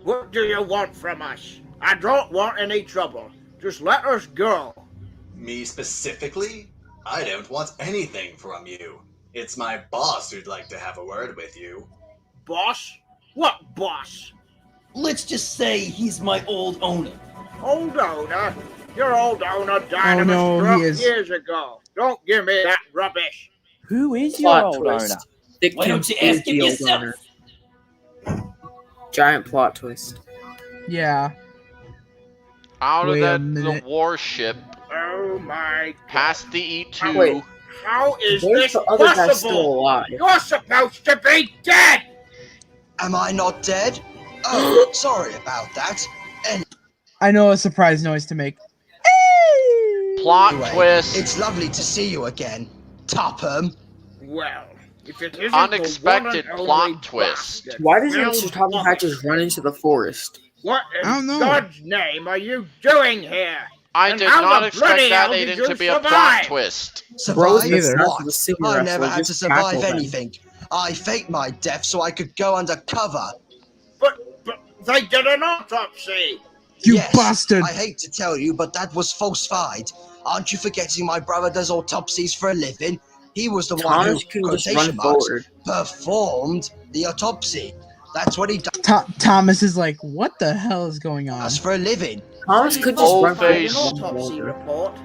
what do you want from us? I don't want any trouble. Just let us go. Me specifically? I don't want anything from you. It's my boss who'd like to have a word with you. Boss? What boss? Let's just say he's my old owner. Old owner? Your old owner died of a no, stroke he is. years ago. Don't give me that rubbish. Who is your Plot old twist. owner? Thick Why don't Tim you is ask him the old yourself? owner. Giant plot twist. Yeah. Out of Wait a the minute. warship, Oh my past the E2. Wait. How is There's this the other guy still possible? alive. You're supposed to be dead! Am I not dead? Oh, sorry about that. I know a surprise noise to make. Plot Anyway, twist. It's lovely to see you again, Topham. Well, if it isn't Unexpected the one and plot only twist. bastard, Why doesn't Bill Mr. Top Hat just run into the forest? What I don't in know. God's name are you doing here? I And did how not the expect bloody that hell did Aiden you to be a plot survive? twist. Bros, Survive? the stars What? of the sumo I wrestler never had to just survive tackled them. anything. I faked my death so I could go undercover. But they did an autopsy. You Yes, bastard! I hate to tell you, but that was falsified. Aren't you forgetting my brother does autopsies for a living? He was the one who, Thomas can just quotation run marks, forward. performed the autopsy. That's what he does Thomas is like, what the hell is going on? for a living. Thomas could just Old run face. forward. An autopsy report.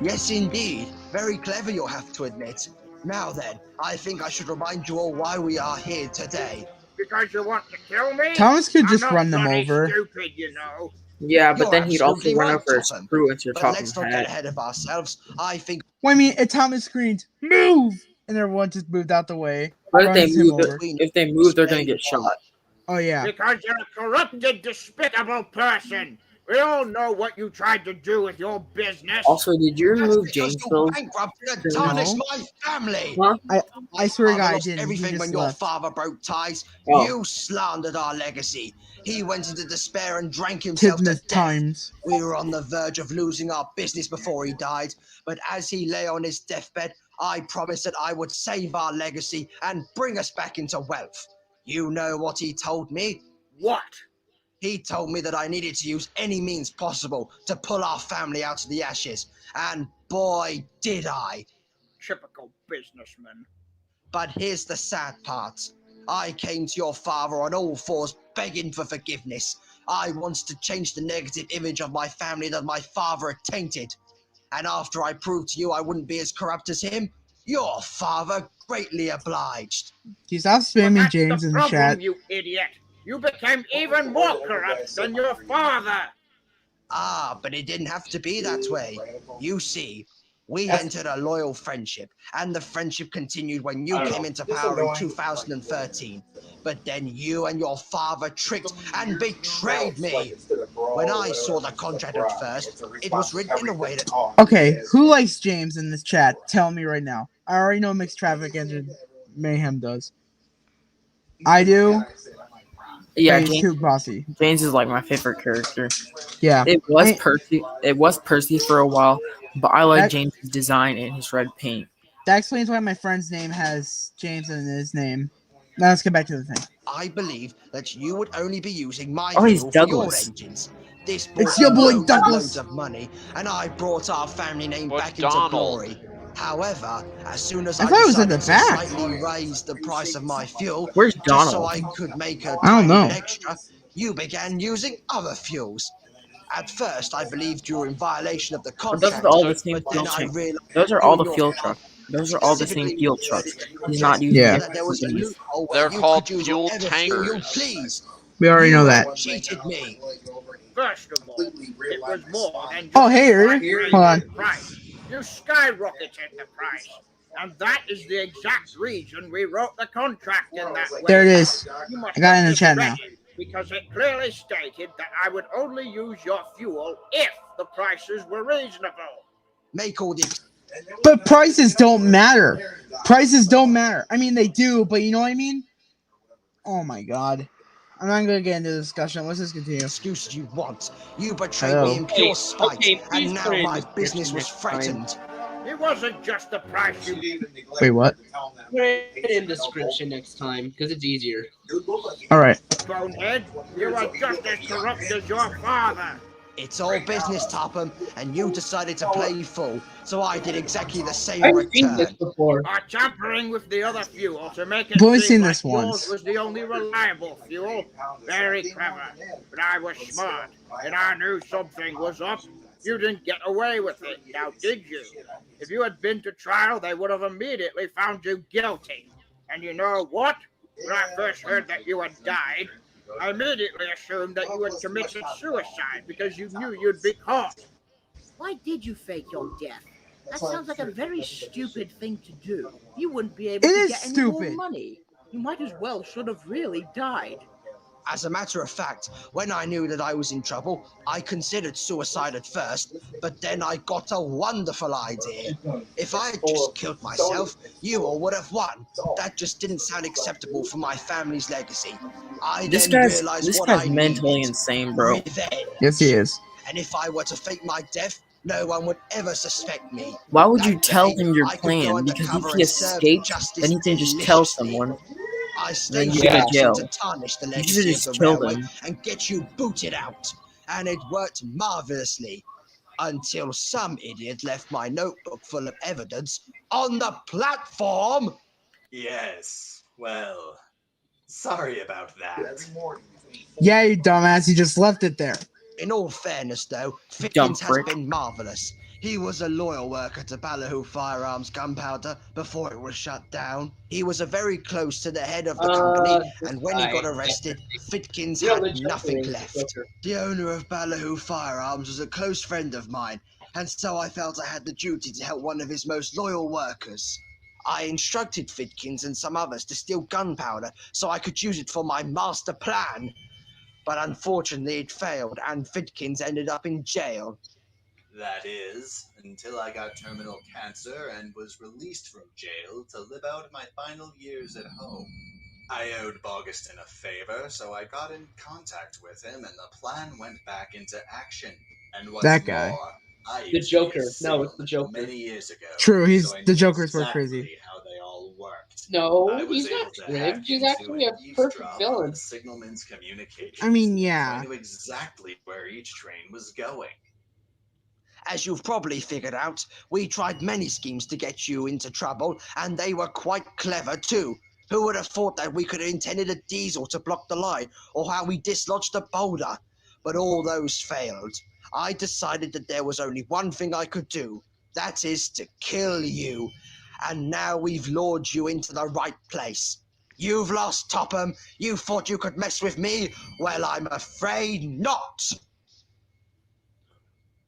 Yes, indeed. Very clever, you'll have to admit. Now then, I think I should remind you all why we are here today. Because you want to kill me? Thomas could I'm just not run them bloody over. Stupid, you know. Yeah, but You're then he'd also absolutely run right, over his Topham. crew into But Topham's let's not get head. ahead of ourselves. I think Well, I mean, Thomas screamed, "Move!" and everyone just moved out the way. But if they runs him move, over. they're gonna get shot. Oh yeah. Because you're a corrupted, despicable person. We all know what you tried to do with your business. Also, did you remove because you're Janesville? bankrupted and tarnished my family. Huh? I swear to Father God, I lost didn't. He everything just when your left. father broke ties. Oh. You slandered our legacy. He went into despair and drank himself to Tidmouth death. times. We were on the verge of losing our business before he died, but as he lay on his deathbed, I promised that I would save our legacy and bring us back into wealth. You know what he told me? What? He told me that I needed to use any means possible to pull our family out of the ashes, and boy, did I. Typical businessman. But here's the sad part. I came to your father on all fours begging for forgiveness. I wanted to change the negative image of my family that my father had tainted. And after I proved to you I wouldn't be as corrupt as him, Your father greatly obliged. Can you stop spamming James in the chat? Problem, you idiot. You became even more corrupt than your father. Ah, but it didn't have to be that way. You see, we entered a loyal friendship, and the friendship continued when you came into power in 2013. But then you and your father tricked and betrayed me. When I saw the contract at first, it was written in a way that... Okay, who likes James in this chat? Tell me right now. I already know Mixed Traffic Engine Mayhem does. I do. Yeah, But he's too bossy. James is like my favorite character. Yeah. It was Percy. It was Percy for a while, but I like James's design and his red paint. That explains why my friend's name has James in his name. Now let's get back to the thing. I believe that you would only be using my he's fuel for your Douglas. engines. This It's brought your boy loads Douglas. and loads of money, and I brought our family name back into glory. However, as soon as I I thought it was at decided the to back. slightly raise the price of my fuel, Where's just so Donald? I could make a I don't tiny bit know. extra, you began using other fuels. At first, I believed you were in violation of the But those contract, are all the same but fuel then I trucks. realized Those are you all and the your fuel father trucks. Those are all the same specifically fuel trucks. wanted to He's not protect using Yeah. that there was a companies. loophole where They're you called could use fuel whatever fuel you tankers. please. We already know that. Cheated me. First of all, it was more than just Oh, hey, a slight Uri. raise Hold on. in price. You skyrocketed the price. And that is the exact reason we wrote the contract in that way. There it is. You must I got it in the have chat misread now. it, because it clearly stated that I would only use your fuel if the prices were reasonable. Make all the... But prices don't matter. Prices don't matter. I mean, they do, but you know what I mean? Oh my god. I'm not going to get into the discussion. Let's just continue. Excuses you want. You betrayed Hello. me in pure spite, okay, please and now put it in my the business description was next time. threatened. It wasn't just the price you... Wait, what? Put it in the description next time, because it's easier. Alright. Bonehead, you are just as corrupt as your father. It's all business, Topham, and you decided to play fool, so I did exactly the same I've seen this return. before. Are tampering with the other fuel to make it I've only seem seen like this yours once. was the only reliable fuel. Very clever. But I was smart, and I knew something was up. You didn't get away with it, now did you? If you had been to trial, they would have immediately found you guilty. And you know what? When I first heard that you had died, I immediately assumed that you had committed suicide because you knew you'd be caught. Why did you fake your death? That sounds like a very stupid thing to do. You wouldn't be able It to is get any stupid. more money. You might as well should have really died. As a matter of fact, when I knew that I was in trouble, I considered suicide at first, but then I got a wonderful idea. If I had just killed myself, you all would have won. That just didn't sound acceptable for my family's legacy. I This then guy's realized this what guy's I mentally needed. insane, bro. Revenge. Yes, he is. And if I were to fake my death, no one would ever suspect me. Why would you That tell day, him your I could go plan? Because undercover if he and serve escaped, justice then he can just tell deliciously. someone. I Then staged you an go to action jail. to tarnish the You legacy should've of just the killed railway him. and get you booted out. And it worked marvelously until some idiot left my notebook full of evidence on the platform. Yes, well, sorry about that. Yeah, you dumbass. You just left it there. In all fairness, though, Dumb Fitkins has prick. been marvellous. He was a loyal worker to Ballyhoo Firearms Gunpowder before it was shut down. He was a very close to the head of the company, and when he got arrested, Fitkins You know, had the Joker nothing is the left. Joker. The owner of Ballyhoo Firearms was a close friend of mine, and so I felt I had the duty to help one of his most loyal workers. I instructed Fitkins and some others to steal gunpowder so I could use it for my master plan. But unfortunately it failed, and Fitkins ended up in jail. That is, until I got terminal cancer and was released from jail to live out my final years at home. I owed Augustin a favor, so I got in contact with him and the plan went back into action. And what's That guy. more, I The used to be a Joker. No, it's the Joker. many years ago. True, he's so I the knew Joker's more exactly crazy. how they all worked. No, I was he's not able to rigged. hack He's into actually a and perfect eavesdrop on villain. the signalman's communications. I mean, So yeah. I knew exactly where each train was going. As you've probably figured out, we tried many schemes to get you into trouble, and they were quite clever too. Who would have thought that we could have intended a diesel to block the line, or how we dislodged a boulder? But all those failed. I decided that there was only one thing I could do. That is to kill you. and now we've lured you into the right place. You've lost Topham. You thought you could mess with me? Well, I'm afraid not.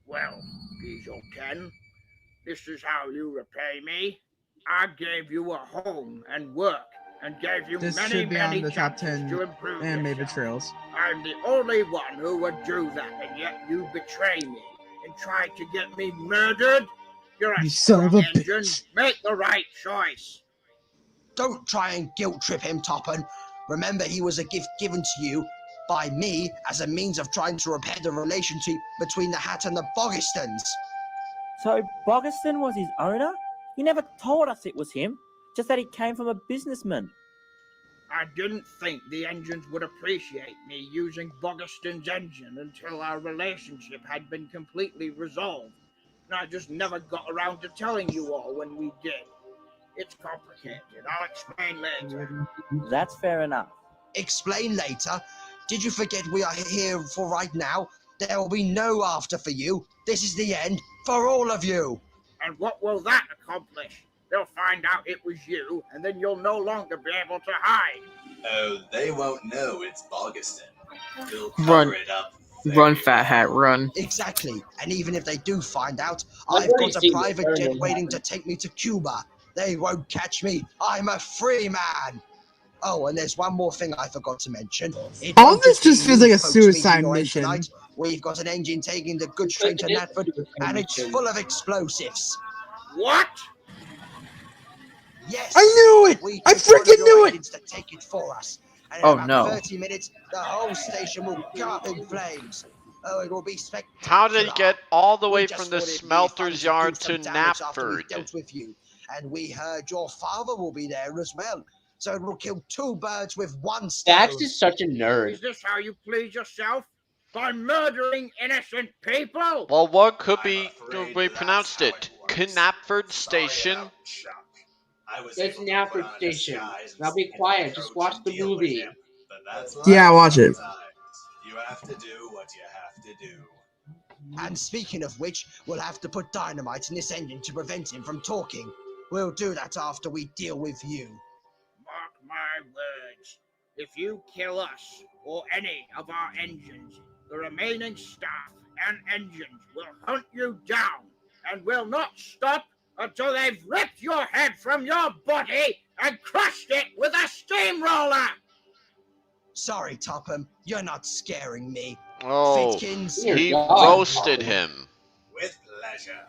Well, Diesel 10, this is how you repay me. I gave you a home and work, and gave you This many, should be on many the top chances 10 to improve anime yourself. betrayals. I'm the only one who would do that, and yet you betray me and try to get me murdered? You're a You son of a engine. bitch. Make the right choice. Don't try and guilt trip him, Topham. Remember, he was a gift given to you by me as a means of trying to repair the relationship between the Hat and the Boggistons. So Boggiston was his owner? He never told us it was him, just that he came from a businessman. I didn't think the engines would appreciate me using Boggiston's engine until our relationship had been completely resolved. And I just never got around to telling you all when we did. It's complicated. I'll explain later. That's fair enough. Explain later? Did you forget we are here for right now? There will be no after for you. This is the end for all of you. And what will that accomplish? They'll find out it was you, and then you'll no longer be able to hide. Oh, they won't know it's Boggiston. We'll Run. cover it up. Run, Fat Hat, run. Exactly. And even if they do find out, I've I've already got a seen private it. jet waiting to take me to Cuba. They won't catch me. I'm a free man. Oh, and there's one more thing I forgot to mention. It All won't this be just feels you like a folks meeting suicide your end mission. tonight. We've got an engine taking the goods train to Natford, and it's full of explosives. What? Yes. I knew it! We I took one of freaking your knew it! engines to take it for us. And in Oh, about no. 30 minutes, the whole station will go up in flames. Oh, it will be spectacular. How did he get all the way We from just the thought it'd be smelter's fun yard do to some damage after we've Knapford? dealt with you. And we heard your father will be there as well. So it will kill two birds with one stone. Dax is such a nerd. Is this how you please yourself? By murdering innocent people? Well, what could be we pronounced it? Knapford Station? It's an Alfred station. Now be quiet. Just watch the movie. Yeah, watch it. You have to do what you have to do. And speaking of which, we'll have to put dynamite in this engine to prevent him from talking. We'll do that after we deal with you. Mark my words. If you kill us, or any of our engines, the remaining staff and engines will hunt you down, and will not stop until they've ripped your head from your body and crushed it with a steamroller! Sorry, Topham, you're not scaring me. Oh, Fitkins, he roasted him. With pleasure.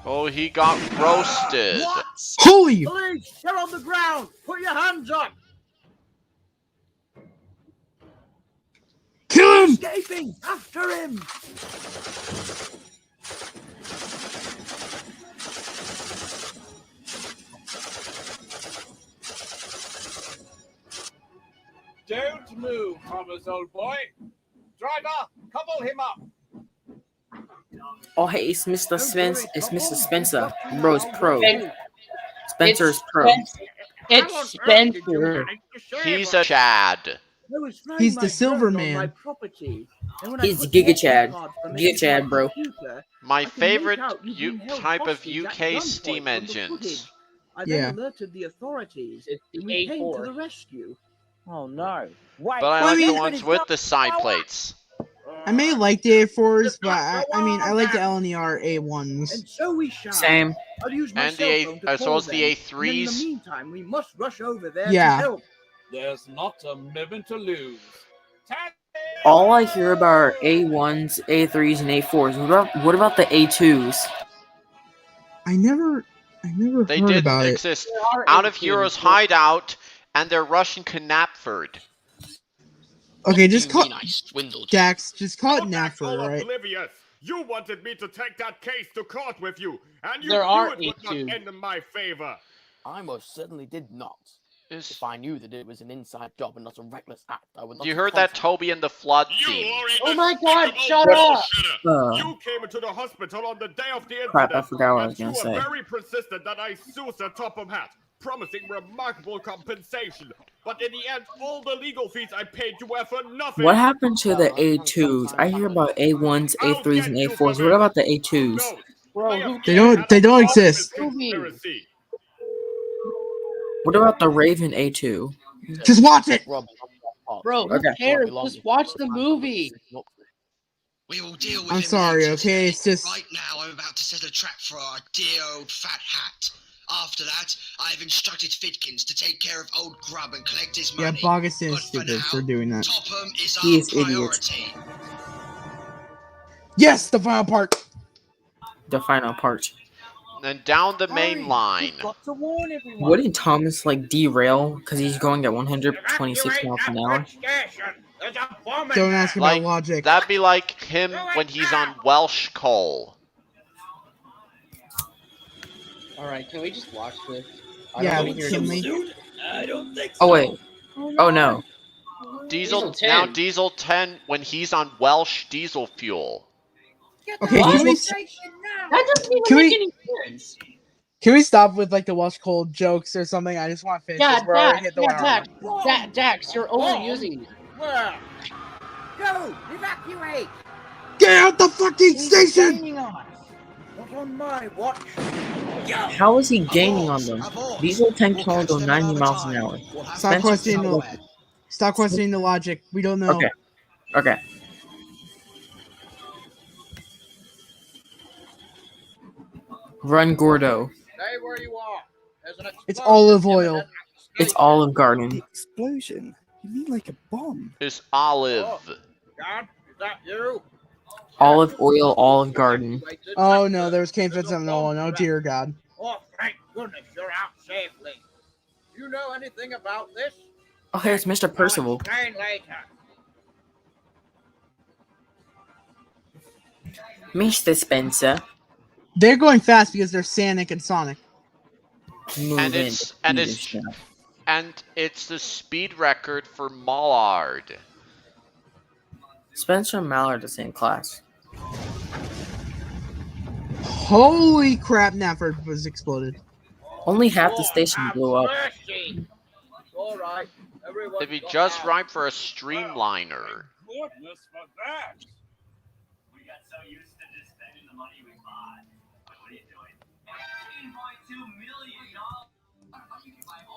Oh, he got roasted. What? Holy! Police, they're on the ground! Put your hands up! Kill him! Escaping! After him! Don't move, Thomas, old boy. Driver, couple him up. Oh, hey, it's Mr. Spence. It's Mr. Spencer. Bro, it's pro. Spencer's It's pro. It's Spencer. He's a Chad. He's the Silver Man. He's Giga Chad. Giga Chad, bro. My favorite type of UK steam engines. I Yeah. then alerted the authorities. It's the and we came to A4. the rescue. Oh no. Wait, But I Well, I like the mean- ones with the side plates. I may like the A4s, but I like the LNER A1s. And so we shall. Same. I'll use my And cell the phone to as well call as the them, and in A3s. the meantime, we must rush over there Yeah. to help. There's not a moment to lose. All I hear about are A1s, A3s, and A4s. What about the A2s? I never They heard didn't about it. exist. are Out of A2s, Heroes but- hideout, and they're rushing Knapford. Okay, just What do you call mean I swindled you? Dax. Just call it Don't act Napper, all right? oblivious. You wanted me to take that case to court with you, and you There knew are it would not A2s. end in my favor. I most certainly did not. Is- If I knew that it was an inside job and not a reckless act, I would not. You have heard that contacted Toby and the Flood You theme. are a Oh my God! despicable Shut up! bullshitter. You came into the hospital on the day of the incident. Crap, I forgot what I was and gonna you say. were very persistent that I sue Sir Topham Hatt, promising remarkable compensation. But in the end, all the legal fees I paid you were for nothing. What happened to the A2s? I hear about A1s, A3s, and A4s. What about the A2s? No, Bro, who They cares? don't. They don't exist. Conspiracy. What about the Raven A2? Just watch it. Bro, who Okay. cares? Just watch the movie. We will deal with I'm him sorry. later Okay, today. it's just. Right now, I'm about to set a trap for our dear old fat hat. After that, I have instructed Fidkins to take care of old Grub and collect his Yeah, money. Bogus is stupid for doing that. Topham is He our is idiot. priority. Yes, the final part. The final part. Then down the main line. To warn everyone. Wouldn't Thomas like derail because he's going at 126 miles an hour? Don't ask about Like, logic. that'd be like him when he's on Welsh coal. Alright, can we just watch this? Yeah, don't wanna hear can the we? movie. I don't think Oh wait. Oh no. Diesel 10. now Diesel 10 when he's on Welsh diesel fuel. Okay, What? can we? That doesn't even Can make we- any sense. Can we stop with like the Welsh cold jokes or something? I just want to finish Yeah, this. We're already Dax, hit the 1 hour. Dax, you're overusing it. Where? Go! Evacuate! Get out the fucking He's station! gaining on us. Not on my watch. Go! How is he gaining on them? Diesel 10 can only go 90 miles an hour. Stop Spencer questioning can the. Stop questioning the logic. We don't know. Okay. Okay. Run, Gordo. Stay where you are. There's an It's olive oil. It's Olive Garden. Explosion? You mean like a bomb? It's Olive. God, is that you? Olive oil, Olive Garden. Oh no, there was Kane Fitzsimmons. Oh dear God. Oh, thank goodness you're out safely. You know anything about this? Oh, hey, it's Mr. Percival. Explain later. Mr. Spencer. They're going fast because they're Sonic and Sonic. Move And in. it's the speed record for Mallard. Spencer and Mallard are the same class. Holy crap! Nafford was exploded. Only half the station blew up. All right, everyone. It'd be just right for a streamliner. Goodness for that. We got so used to just spending the money we bought. What are you doing?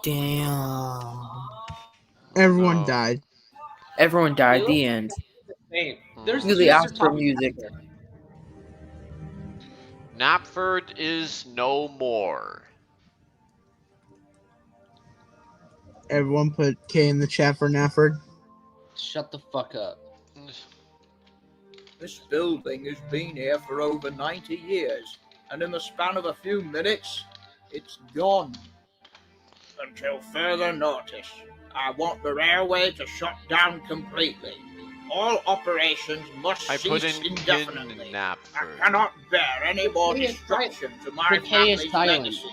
$18.2 million. Damn. Everyone died. Everyone died. The end. Hey, there's Do the outro music. Knapford is no more. Everyone put K in the chat for Nafford. Shut the fuck up. This building has been here for over 90 years, and in the span of a few minutes, it's gone. Until further notice, I want the railway to shut down completely. All operations must I put cease in indefinitely. Knapford. I cannot bear any more Hey, it's destruction to my The K is family's silent. legacy.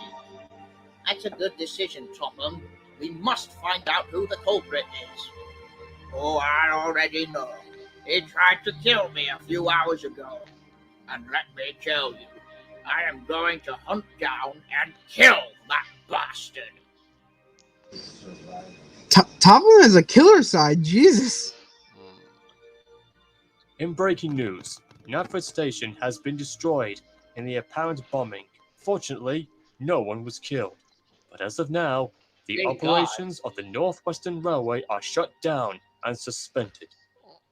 That's a good decision, Topham. We must find out who the culprit is. Oh, I already know. He tried to kill me a few hours ago. And let me tell you, I am going to hunt down and kill that bastard. Topham has a killer side. Jesus. In breaking news, Knapford Station has been destroyed in the apparent bombing. Fortunately, no one was killed. But as of now, the Thank operations of the Northwestern Railway are shut down and suspended.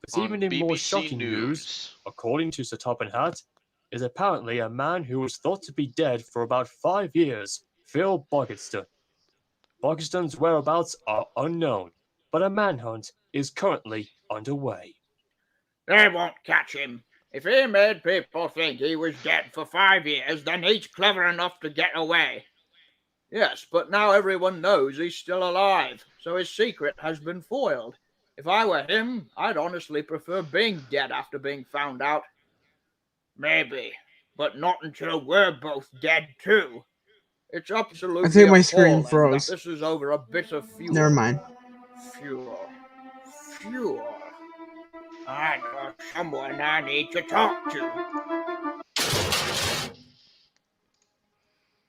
But On even in more BBC shocking news, News. according to Sir Topham Hatt, is apparently a man who was thought to be dead for about 5 years, Phil Boggetston. Boggetston's whereabouts are unknown, but a manhunt is currently underway. They won't catch him. If he made people think he was dead for 5 years, then he's clever enough to get away. Yes, but now everyone knows he's still alive, so his secret has been foiled. If I were him, I'd honestly prefer being dead after being found out. Maybe, but not until we're both dead too. It's absolutely I think my screen appalling froze. that this is over a bit of fuel. Never mind. Fuel. I know someone I need to talk to.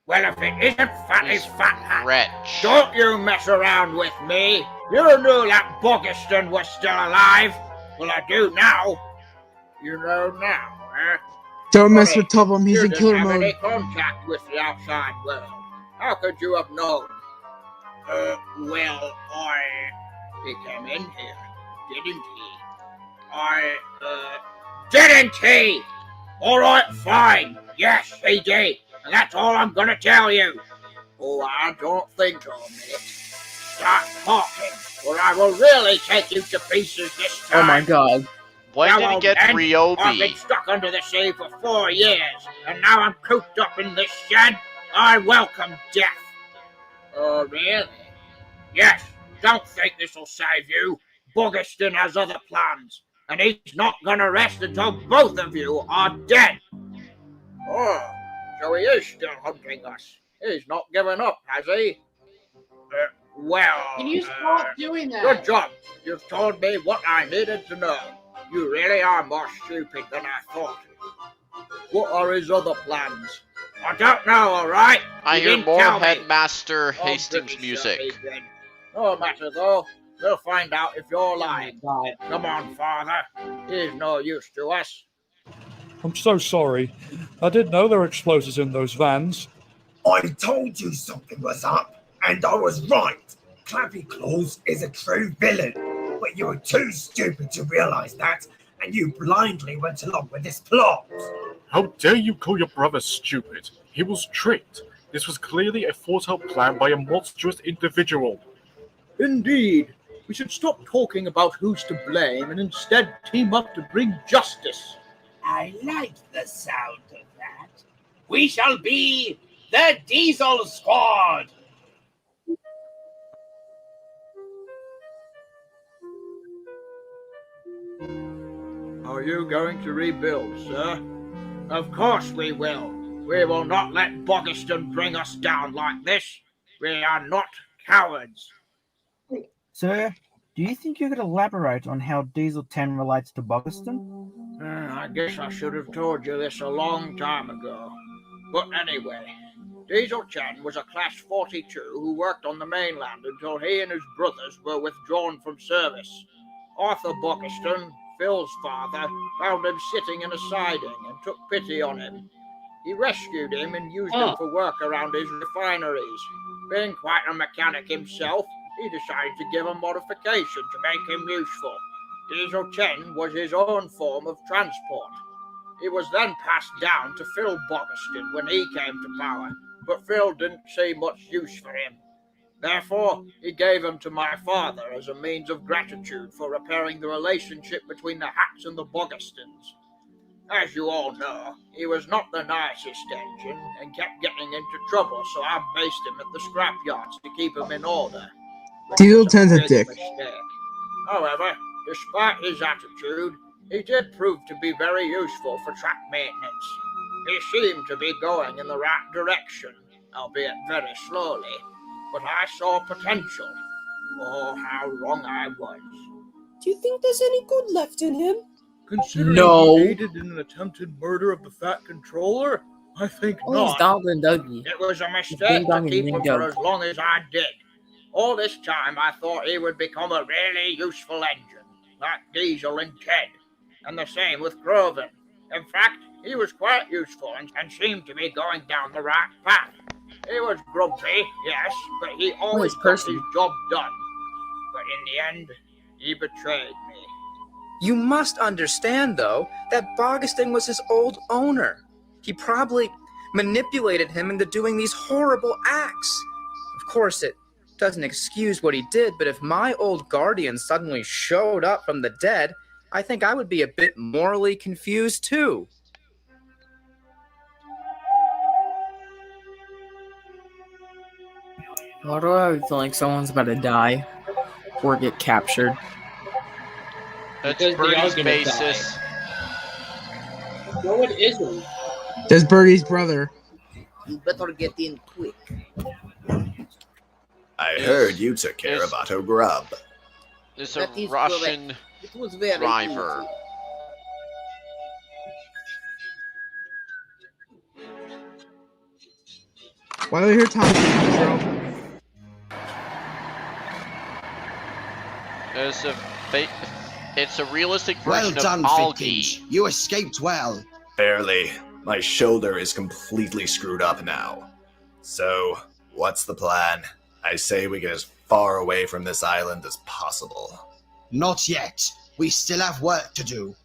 Well, if it isn't Fatty's Fat Hat, Wretch. don't you mess around with me. You knew that Boggetston was still alive. Well, I do now. You know now, eh? Don't mess Sorry, with Tubham, he's you in didn't killer have mode. any contact with the outside world. How could you have known? Well, he came in here, didn't he? Didn't he? All right, fine. Yes, he did. And that's all I'm gonna tell you. Oh, I don't think so, mate. Start talking, or I will really take you to pieces this time. Oh my god. When Now, did he old get man, I've been Ryobi? stuck under the sea for 4 years, and now I'm cooped up in this shed. I welcome death. Oh, really? Yes, don't think this'll save you. Bogiston has other plans, and he's not gonna rest until both of you are dead. Oh, so he is still hunting us. He's not given up, has he? Well, Can you stop doing that? Good job. You've told me what I needed to know. You really are more stupid than I thought. What are his other plans? I don't know, all right? I You hear didn't more tell me. Headmaster I'm Hastings pretty music. sure he did. No matter though. We'll find out if you're lying. Come on, father. He's no use to us. I'm so sorry. I didn't know there were explosives in those vans. I told you something was up, and I was right. Clappy Claus is a true villain, but you were too stupid to realize that, and you blindly went along with this plot. How dare you call your brother stupid? He was tricked. This was clearly a foretold plan by a monstrous individual. Indeed. We should stop talking about who's to blame and instead team up to bring justice. I like the sound of that. We shall be the Diesel Squad. Are you going to rebuild, sir? Of course we will. We will not let Bogiston bring us down like this. We are not cowards. Sir, do you think you could elaborate on how Diesel 10 relates to Bogiston? I guess I should have told you this a long time ago. But anyway, Diesel Chen was a Class 42 who worked on the mainland until he and his brothers were withdrawn from service. Arthur Bogiston, Phil's father, found him sitting in a siding and took pity on him. He rescued him and used him for work around his refineries. Being quite a mechanic himself, he decided to give a modification to make him useful. Diesel Chen was his own form of transport. He was then passed down to Phil Bogiston when he came to power, but Phil didn't see much use for him. Therefore, he gave him to my father as a means of gratitude for repairing the relationship between the Hats and the Bogistons. As you all know, he was not the nicest engine and kept getting into trouble, so I based him at the scrapyards to keep him in order. Diesel 10's a dick. However, despite his attitude, he did prove to be very useful for track maintenance. He seemed to be going in the right direction, albeit very slowly, but I saw potential. Oh, how wrong I was. Do you think there's any good left in him? Considering No. he aided in an attempted murder of the Fat Controller, I think Oh, not. it's Donald and Dougie. It was a mistake Ding to dong keep and him ding for dong. as long as I did. All this time I thought he would become a really useful engine, like Diesel and Ted, and the same with Groven. In fact, he was quite useful and seemed to be going down the right path. He was grumpy, yes, but he always got his job done. But in the end, he betrayed me. You must understand, though, that Bogiston was his old owner. He probably manipulated him into doing these horrible acts. Of course, it doesn't excuse what he did, but if my old guardian suddenly showed up from the dead, I think I would be a bit morally confused, too. Why do I feel like someone's about to die or get captured? That's Because they are Birdie's gonna basis. No, it isn't. That's Birdie's brother. You better get in quick. I heard you took care of Otto Grubb. There's a That is Russian correct. It was very driver. Why do I hear Tom intro? It's a realistic Well version done, of Algae. Fitkins. You escaped well. Barely. My shoulder is completely screwed up now. So, what's the plan? I say we get as far away from this island as possible. Not yet. We still have work to do.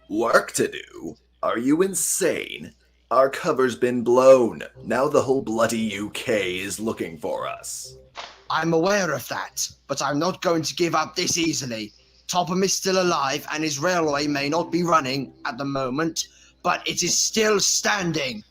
Work to do? Are you insane? Our cover's been blown. Now the whole bloody UK is looking for us. I'm aware of that, but I'm not going to give up this easily. Topham is still alive, and his railway may not be running at the moment, but it is still standing.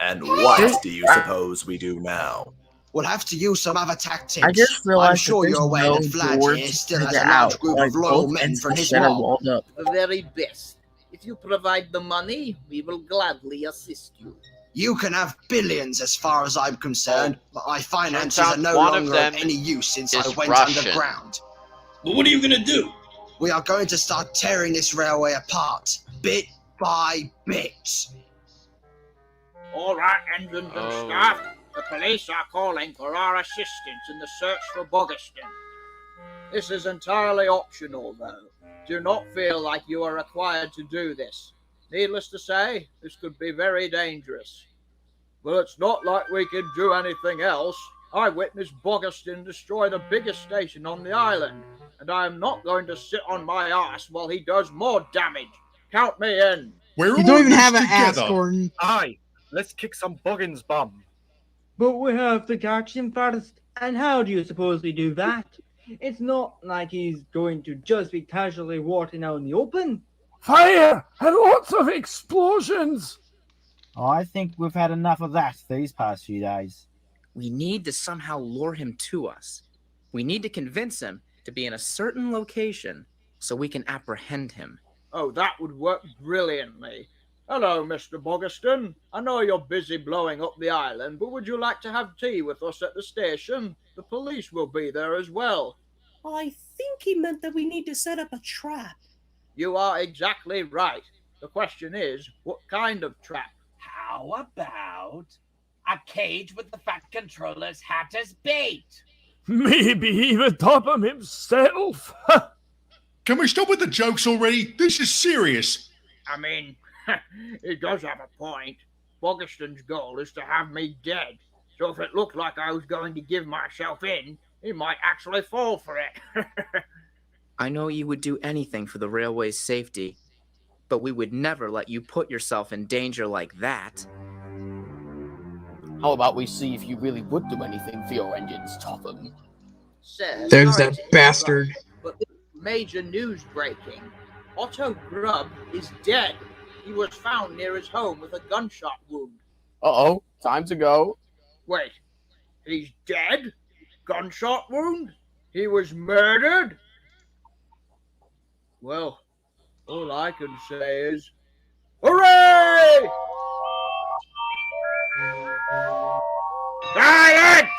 And what do you suppose we do now? We'll have to use some other tactics. I just realized I'm sure that you're aware there's that no Flad doors here to still has get a large out. group Like, of loyal both men ends for of the his shed are mob. walled up. The very best. If you provide the money, we will gladly assist you. You can have billions as far as I'm concerned, but my finances turns are out no one of longer them of any use since I is went Russian. underground. But what are you gonna do? We are going to start tearing this railway apart, bit by bit. All right, engines and staff. The police are calling for our assistance in the search for Bogiston. This is entirely optional, though. Do not feel like you are required to do this. Needless to say, this could be very dangerous. Well, it's not like we can do anything else. I witnessed Bogiston destroy the biggest station on the island, and I am not going to sit on my ass while he does more damage. Count me in. You don't even have an ass, Gordon. Aye, let's kick some Boggins' bum. But we have to catch him first. And how do you suppose we do that? It's not like he's going to just be casually walking out in the open. Fire and lots of explosions. Oh, I think we've had enough of that these past few days. We need to somehow lure him to us. We need to convince him to be in a certain location so we can apprehend him. Oh, that would work brilliantly. Hello, Mr. Bogiston. I know you're busy blowing up the island, but would you like to have tea with us at the station? The police will be there as well. I think he meant that we need to set up a trap. You are exactly right. The question is, what kind of trap? How about a cage with the Fat Controller's hat as bait? Maybe even Topham himself. Can we stop with the jokes already? This is serious. I mean, he does have a point. Bogiston's goal is to have me dead. So if it looked like I was going to give myself in, he might actually fall for it. I know you would do anything for the railway's safety, but we would never let you put yourself in danger like that. How about we see if you really would do anything for your engines, Topham? Sir, There's sorry that to interrupt, bastard. But this is major news breaking. Otto Grubb is dead. He was found near his home with a gunshot wound. Uh-oh, time to go. Wait, he's dead? Gunshot wound? He was murdered? Well, all I can say is, hooray! Silence!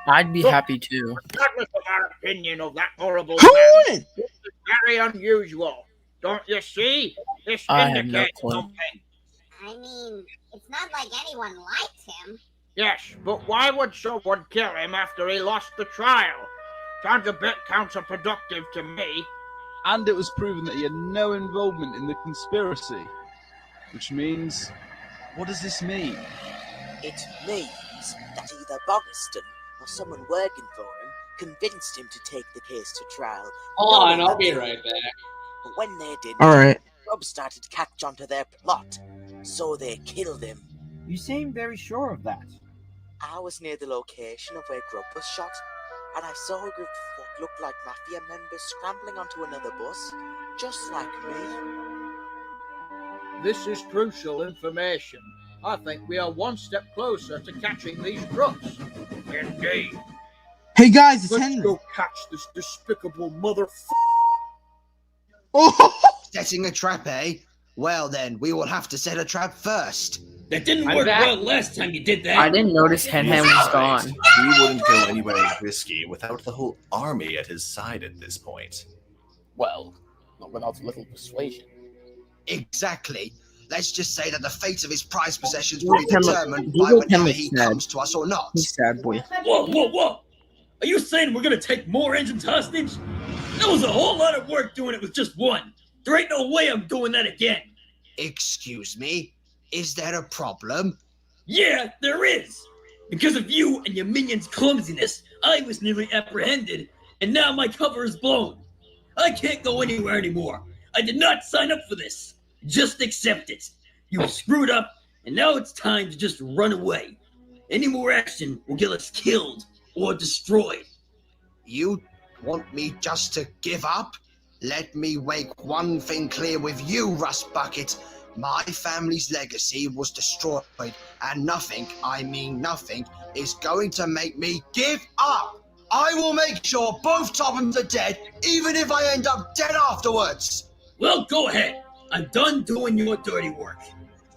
I'd be happy too. Regardless of our opinion of that horrible Who man, won? this is very unusual. Don't you see? This I have no indicates clue. something. I mean, it's not like anyone likes him. Yes, but why would someone kill him after he lost the trial? Sounds a bit counterproductive to me. And it was proven that he had no involvement in the conspiracy. Which means, what does this mean? It means that either Bogiston or someone working for him convinced him to take the case to trial. Hold on, knowing I'll that be they right would. back. But when they didn't, All right. Grubb started to catch on to their plot, so they killed him. You seem very sure of that. I was near the location of where Grubb was shot, and I saw a group of what looked like mafia members scrambling onto another bus, just like me. This is crucial information. I think we are one step closer to catching these crooks. Indeed. Hey guys, it's Let's Henry. go catch this despicable motherfucker. Setting a trap, eh? Well then, we will have to set a trap first. That didn't work well last time you did that. I didn't notice Hen was gone. He wouldn't go anywhere risky without the whole army at his side at this point. Well, not without a little persuasion. Exactly. Let's just say that the fate of his prized possessions will be Google determined Google by whenever Henry he said. comes to us or not. He's sad boy. Whoa! Are you saying we're gonna take more engines hostage? That was a whole lot of work doing it with just one. There ain't no way I'm doing that again. Excuse me? Is there a problem? Yeah, there is! Because of you and your minions' clumsiness, I was nearly apprehended, and now my cover is blown. I can't go anywhere anymore. I did not sign up for this. Just accept it. You screwed up, and now it's time to just run away. Any more action will get us killed or destroyed. You want me just to give up? Let me make one thing clear with you, Rust Bucket. My family's legacy was destroyed, and nothing, I mean nothing, is going to make me give up. I will make sure both Tophams are dead, even if I end up dead afterwards. Well, go ahead. I'm done doing your dirty work.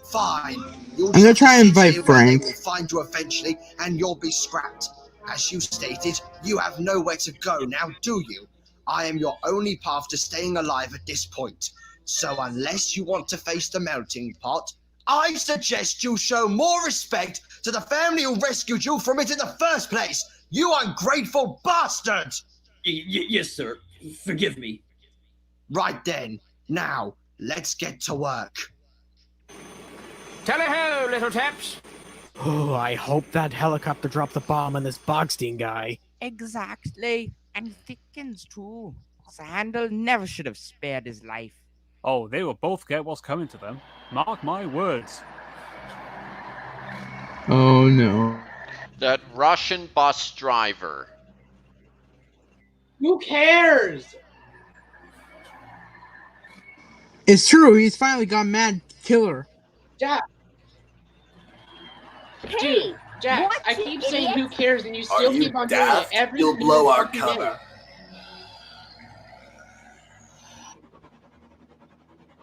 Fine. You'll I'm gonna try and invite They Frank. will find you eventually, and you'll be scrapped. As you stated, you have nowhere to go now, do you? I am your only path to staying alive at this point. So unless you want to face the melting pot, I suggest you show more respect to the family who rescued you from it in the first place. You ungrateful bastard! Yes, sir. Forgive me. Right then. Now, let's get to work. Tally-ho, little taps! Oh, I hope that helicopter dropped the bomb on this Bogstein guy. Exactly. And Thickens too. Sandal never should have spared his life. Oh, they will both get what's coming to them. Mark my words. Oh no. That Russian bus driver. Who cares? It's true. He's finally gone mad killer. Jack. Dude, Jack, I keep saying who cares, and you still keep on doing it every You'll blow our fucking cover. day.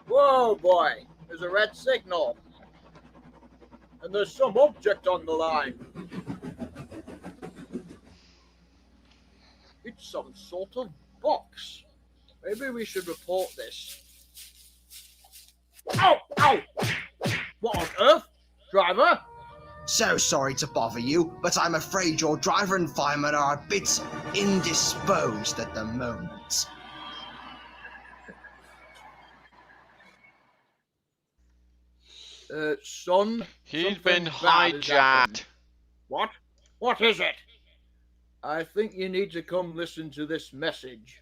Whoa, boy. There's a red signal. And there's some object on the line. It's some sort of box. Maybe we should report this. Ow! Ow! What on earth? Driver? So sorry to bother you, but I'm afraid your driver and fireman are a bit indisposed at the moment. Son? He's been something bad has happened. hijacked. What? What is it? I think you need to come listen to this message.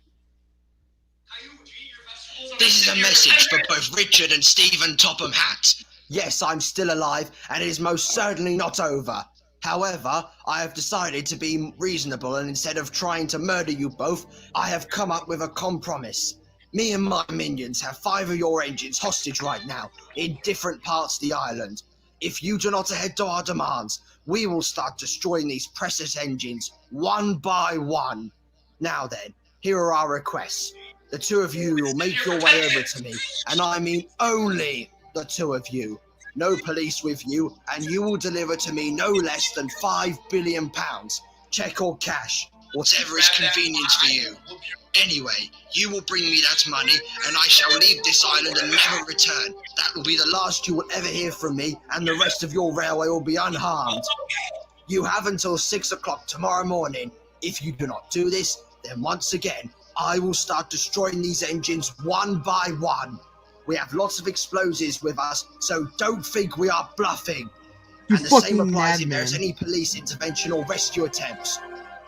This is a message for both Richard and Stephen Topham Hatt. Yes, I'm still alive, and it is most certainly not over. However, I have decided to be reasonable, and instead of trying to murder you both, I have come up with a compromise. Me and my minions have 5 of your engines hostage right now, in different parts of the island. If you do not adhere to our demands, we will start destroying these precious engines, one by one. Now then, here are our requests. The 2 of you will make your way over to me, and I mean only the 2 of you. No police with you, and you will deliver to me no less than £5 billion. Check or cash, whatever is convenient for you. Anyway, you will bring me that money, and I shall leave this island and never return. That will be the last you will ever hear from me, and the rest of your railway will be unharmed. You have until 6 o'clock tomorrow morning. If you do not do this, then once again, I will start destroying these engines one by one. We have lots of explosives with us, so don't think we are bluffing. You And the same fucking applies if madman. there's any police intervention or rescue attempts.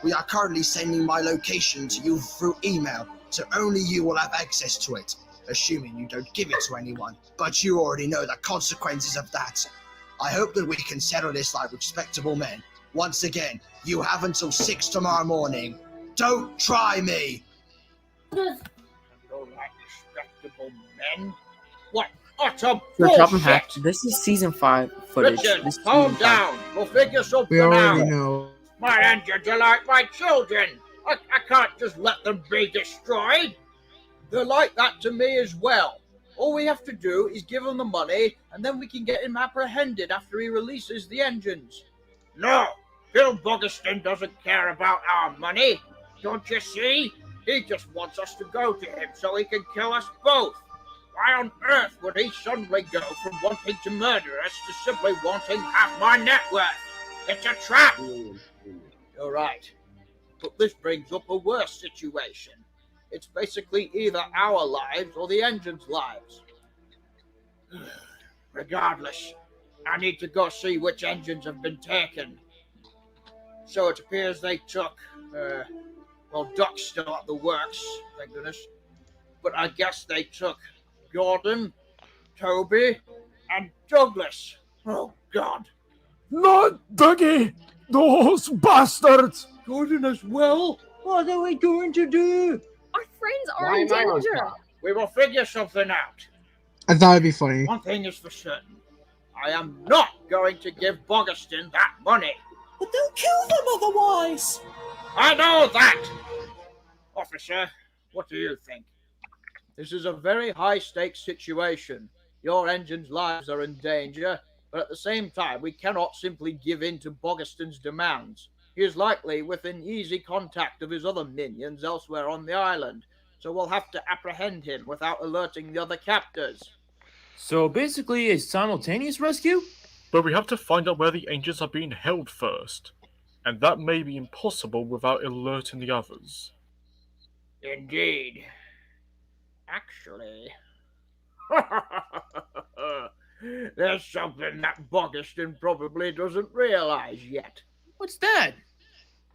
We are currently sending my location to you through email, so only you will have access to it, assuming you don't give it to anyone. But you already know the consequences of that. I hope that we can settle this like respectable men. Once again, you have until 6 tomorrow morning. Don't try me! You're like respectable men? What utter For Topham bullshit! Hatt, this is season 5 footage. Richard, This is calm season 5. down. We'll figure something We already out. know. My engines are like my children. I can't just let them be destroyed. They're like that to me as well. All we have to do is give him the money, and then we can get him apprehended after he releases the engines. No, Bill Bogeston doesn't care about our money. Don't you see? He just wants us to go to him so he can kill us both. Why on earth would he suddenly go from wanting to murder us to simply wanting half my net worth? It's a trap! You're right. But this brings up a worse situation. It's basically either our lives or the engine's lives. Regardless, I need to go see which engines have been taken. So it appears they took, well, Doc's still at the works, thank goodness. But I guess they took Gordon, Toby, and Douglas. Oh, God. Not Dougie! Those bastards! Gordon as well? What are we going to do? Our friends are Why in am I on danger. top? We will figure something out. I thought it'd be funny. One thing is for certain. I am not going to give Bogaston that money. But they'll kill them otherwise. I know that! Officer, what do you think? This is a very high-stakes situation. Your engine's lives are in danger, but at the same time, we cannot simply give in to Bogaston's demands. He is likely within easy contact of his other minions elsewhere on the island, so we'll have to apprehend him without alerting the other captors. So basically a simultaneous rescue? But we have to find out where the angels are being held first. And that may be impossible without alerting the others. Indeed. Actually, there's something that Bogaston probably doesn't realize yet. What's that?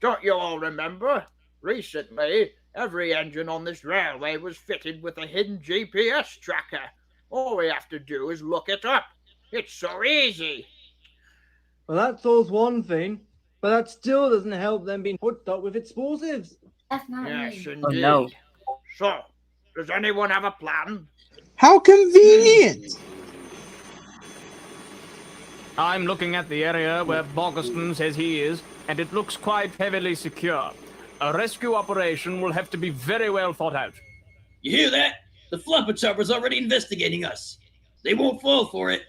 Don't you all remember? Recently, every engine on this railway was fitted with a hidden GPS tracker. All we have to do is look it up. It's so easy. Well, that solves one thing, but that still doesn't help them being hooked up with explosives. Yes, indeed. Oh, no. So, does anyone have a plan? How convenient! I'm looking at the area where Bogaston says he is, and it looks quite heavily secure. A rescue operation will have to be very well thought out. You hear that? The flopper chopper's already investigating us. They won't fall for it.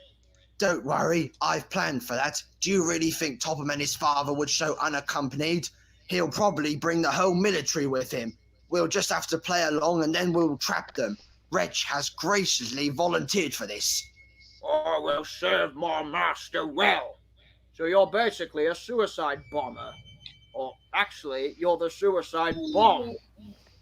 Don't worry, I've planned for that. Do you really think Topham and his father would show unaccompanied? He'll probably bring the whole military with him. We'll just have to play along and then we'll trap them. Wretch has graciously volunteered for this. I will serve my master well. So you're basically a suicide bomber. Or actually, you're the suicide bomb.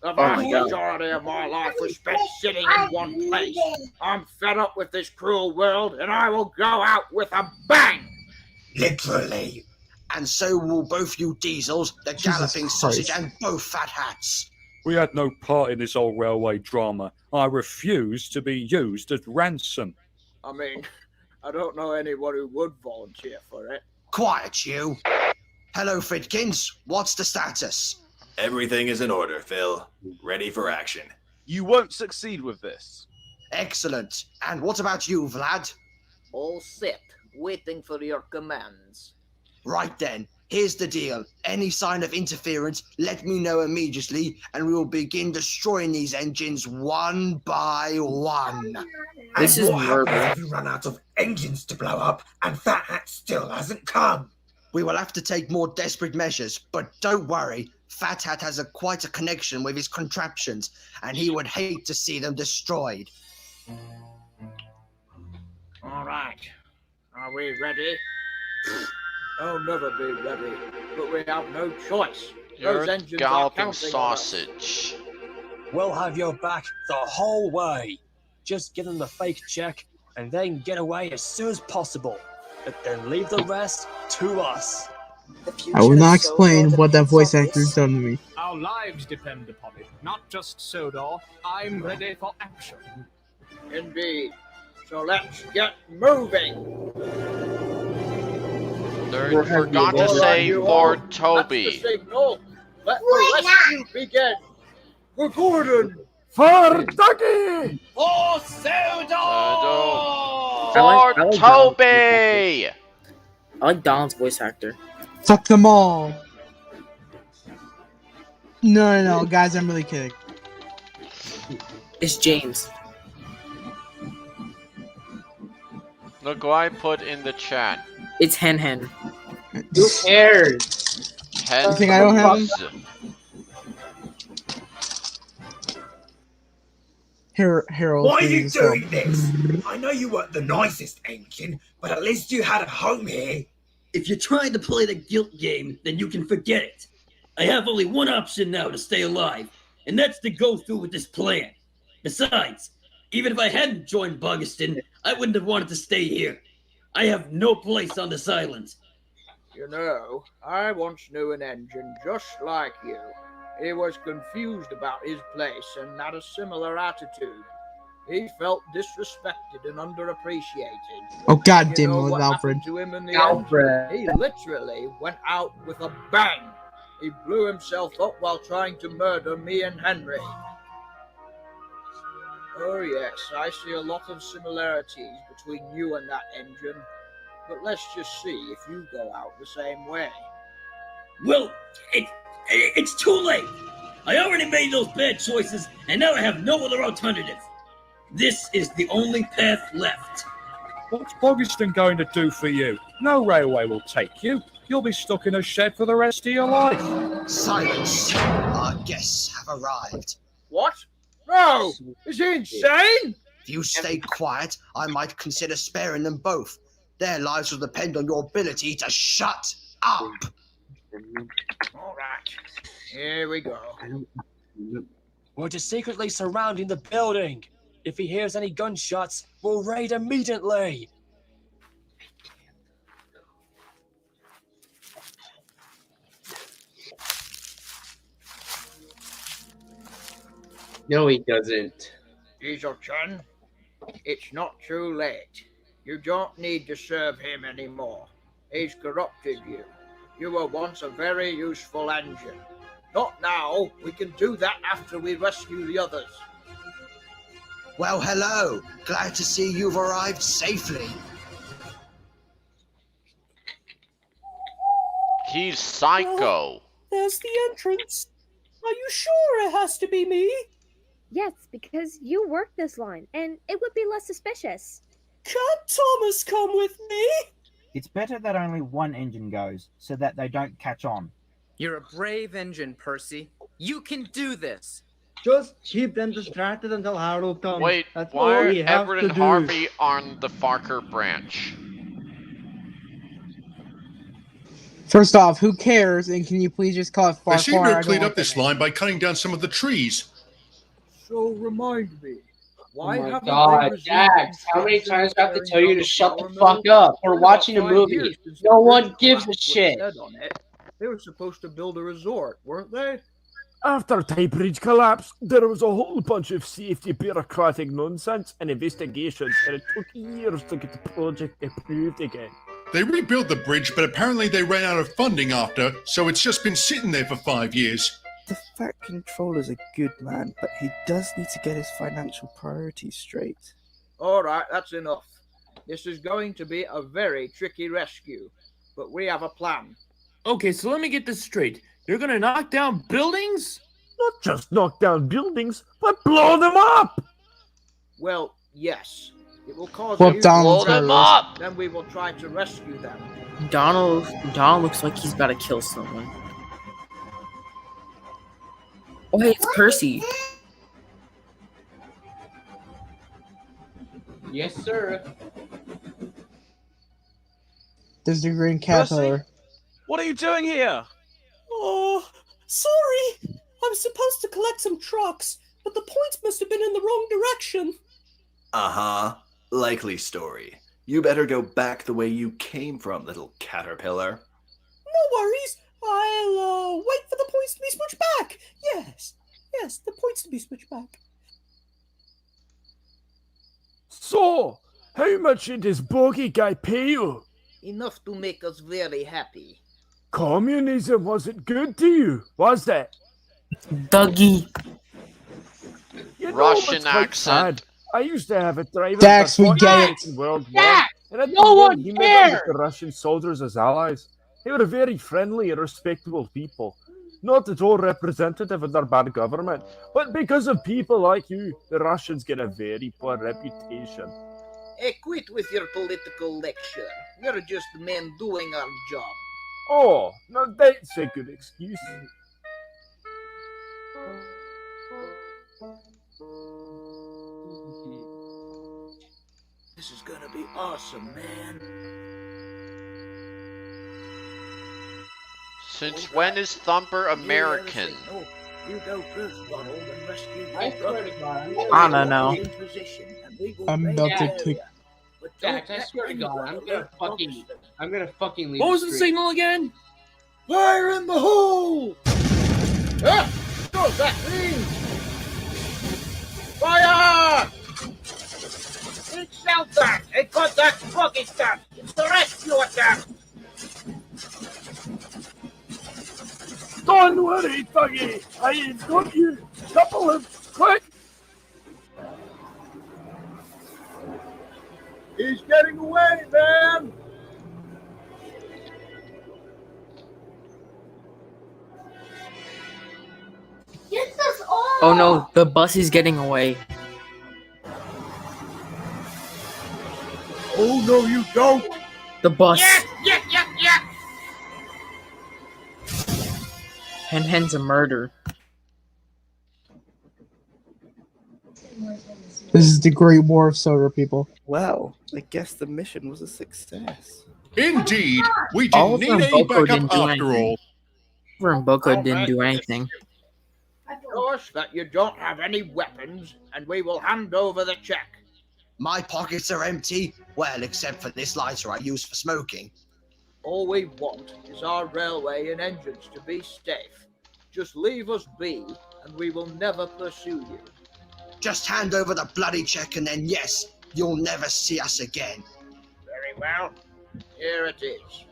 The vast majority of my life was spent sitting in one place. I'm fed up with this cruel world, and I will go out with a bang! Literally. And so will both you diesels, the galloping sausage, and both fat hats. We had no part in this old railway drama. I refuse to be used as ransom. I mean, I don't know anyone who would volunteer for it. Quiet, you. Hello, Fridkins. What's the status? Everything is in order, Phil. Ready for action. You won't succeed with this. Excellent. And what about you, Vlad? All set. Waiting for your commands. Right then. Here's the deal. Any sign of interference, let me know immediately, and we will begin destroying these engines one by one. This is murder. Have you run out of engines to blow up, and Fat Hat still hasn't come? We will have to take more desperate measures, but don't worry. Fat Hat has quite a connection with his contraptions, and he would hate to see them destroyed. All right. Are we ready? I'll never be ready, but we have no choice. You're Those engines galloping are counting on us. sausage. We'll have your back the whole way. Just give them the fake check and then get away as soon as possible. But then leave the rest to us. I will not explain what that voice actor's done to me. Our lives depend upon it, not just Sodor. I'm ready for action. Indeed. So let's get moving. They forgot to say for Toby. That's the signal. Let the rescue begin. For Gordon. For Dougie! For Sodor! For Toby! I like Donald's voice actor. Fuck them all! No, guys, I'm really kidding. It's James. Look what I put in the chat. It's Hen Hen. Who cares? You think I don't have him? Harold. Why are you doing this? I know you weren't the nicest engine, but at least you had a home here. If you're trying to play the guilt game, then you can forget it. I have only one option now to stay alive, and that's to go through with this plan. Besides, Even if I hadn't joined Bogiston, I wouldn't have wanted to stay here. I have no place on this island. You know, I once knew an engine just like you. He was confused about his place and had a similar attitude. He felt disrespected and underappreciated. Oh, God You damn it, know with what Alfred. happened to him in the Alfred. end? He literally went out with a bang. He blew himself up while trying to murder me and Henry. Oh yes, I see a lot of similarities between you and that engine. But let's just see if you go out the same way. Well, it's too late. I already made those bad choices, and now I have no other alternative. This is the only path left. What's Bogiston going to do for you? No railway will take you. You'll be stuck in a shed for the rest of your life. Silence! Our guests have arrived. What? No! Is he insane? If you stay quiet, I might consider sparing them both. Their lives will depend on your ability to shut up. All right, here we go. We're just secretly surrounding the building. If he hears any gunshots, we'll raid immediately. No, he doesn't. Diesel-chan, it's not too late. You don't need to serve him anymore. He's corrupted you. You were once a very useful engine. Not now. We can do that after we rescue the others. Well, hello. Glad to see you've arrived safely. He's psycho. There's the entrance. Are you sure it has to be me? Yes, because you work this line, and it would be less suspicious. Can't Thomas come with me? It's better that only one engine goes, so that they don't catch on. You're a brave engine, Percy. You can do this. Just keep them distracted until Harold comes. Wait, That's why all are we have Everett to and do. Harvey on the Farker branch? First off, who cares? And can you please just call it They seem to Farquhar? have cleaned up this line by cutting down some of the trees. So remind me, why Oh my haven't God, they resumed Dax, how many times do I have to tell you to shut the power fuck mill? up? We're Been watching a about 5 movie. years since No the one bridge gives a collapsed was shit. said on it. They were supposed to build a resort, weren't they? After Tie Bridge collapsed, there was a whole bunch of safety bureaucratic nonsense and investigations, and it took years to get the project approved again. They rebuilt the bridge, but apparently they ran out of funding after, so it's just been sitting there for 5 years. The Fat Controller's a good man, but he does need to get his financial priorities straight. All right, that's enough. This is going to be a very tricky rescue, but we have a plan. Okay, so let me get this straight. You're gonna knock down buildings? Not just knock down buildings, but blow them up! Well, yes. It will cause Well, you Donald's to gonna them up. Then we will try to rescue them. Donald looks like he's about to kill someone. Oh, hey, it's Percy. Yes, sir. There's the green caterpillar. What are you doing here? Oh, sorry. I'm supposed to collect some trucks, but the points must have been in the wrong direction. Uh-huh. Likely story. You better go back the way you came from, little caterpillar. No worries. I'll wait for the points to be switched back. Yes, the points to be switched back. So, how much did this bogey guy pay you? Enough to make us very happy. Communism wasn't good to you, was it? Dougie. You know Russian what's quite accent. sad? I used to have a driver Dax, that we fought get in the it. Second World War, Dax, and at no the end, one he met up with cares. the Russian soldiers as allies. They were very friendly and respectable people. Not at all representative of their bad government, but because of people like you, the Russians get a very poor reputation. Hey, quit with your political lecture. You're just men doing our job. Oh, now that's a good excuse. This is gonna be awesome, man. Since when is Thumper American? You go first, Ronald, and rescue I swear to God, I don't know. in position, and we will I'm raid about to the kick. area. But Jax, don't I let swear to God, anyone alert Augustus. I'm gonna fucking leave. What was the stream. signal again? Fire in the hole! Ah! What does that mean? Fire! It's Southern! They got that fucking stuff! It's the rescue attack! Don't worry, Thuggy. I've got you. Couple him, quick. He's getting away, man! Oh no, the bus is getting away. Oh no, you don't! The bus. Yeah! Hen's a murder. This is the Great War of Sodor, people. Well, I guess the mission was a success. Indeed, we All didn't of need them any Boko backup didn't do after anything. all. From Boko didn't do anything. Notice that you don't have any weapons, and we will hand over the check. My pockets are empty, well, except for this lighter I use for smoking. All we want is our railway and engines to be safe. Just leave us be, and we will never pursue you. Just hand over the bloody check and then, yes, you'll never see us again. Very well. Here it is.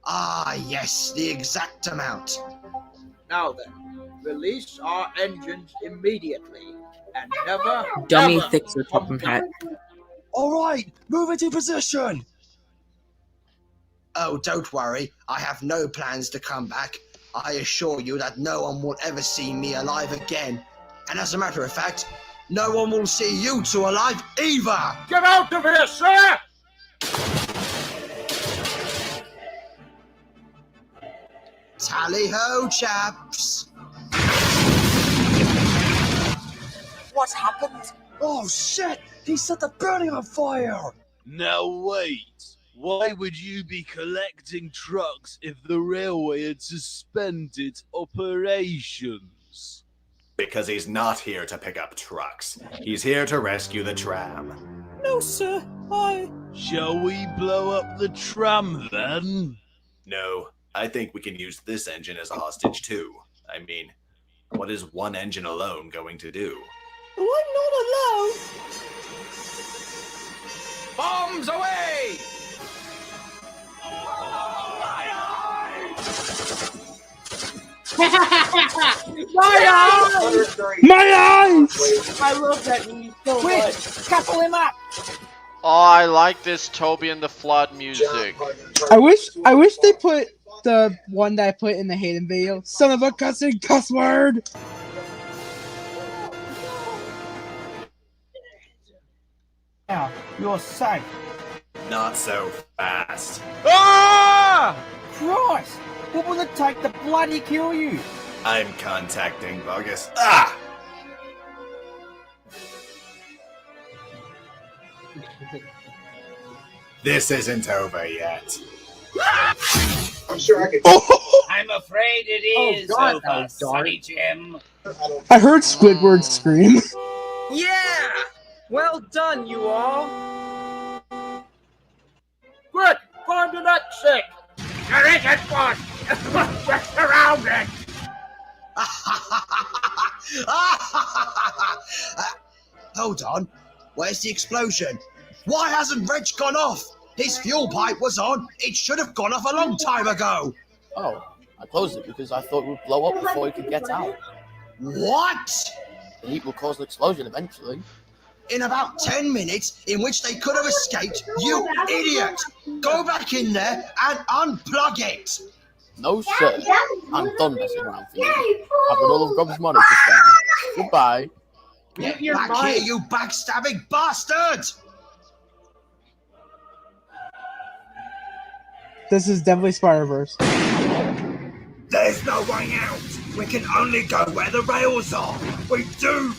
Ah, yes, the exact amount. Now then, release our engines immediately, and never, Dummy never thinks your top and hat. All right, move into position. Oh, don't worry, I have no plans to come back. I assure you that no one will ever see me alive again. And as a matter of fact, no one will see you two alive either! Get out of here, sir! Tally-ho, chaps! What happened? Oh shit! He set the building on fire! Now wait. Why would you be collecting trucks if the railway had suspended operations? Because he's not here to pick up trucks. He's here to rescue the tram. No, sir. Shall we blow up the tram then? No, I think we can use this engine as a hostage too. I mean, what is one engine alone going to do? Oh, I'm not alone. Bombs away! My eyes! My eyes! I love that movie so much. Couple him up! Oh, I like this Toby and the Flood music. I wish they put the one that I put in the Hayden video. Son of a cussing cuss word! Now, you're safe. Not so fast. Ah! Christ! What will it take to bloody kill you? I'm contacting Bogus. Ah! This isn't over yet. I'm sure I could. I'm afraid it is God, over, that was dark. Sonny Jim. I heard Squidward scream. Yeah! Well done, you all. Quick, find an exit! There isn't one! Just around it! Hold on, where's the explosion? Why hasn't Reg gone off? His fuel pipe was on. It should have gone off a long time ago. Oh, I closed it because I thought it would blow up before it could get out. What? The heat will cause an explosion eventually. In about 10 minutes, in which they could have escaped, you idiot! Go back in there and unplug it! No, sir. I'm done messing around for you. I've got all of Gob's money to spend. Goodbye. Get back here, you backstabbing bastard! This is definitely Spider-Verse. There's no way out. We can only go where the rails are. We do.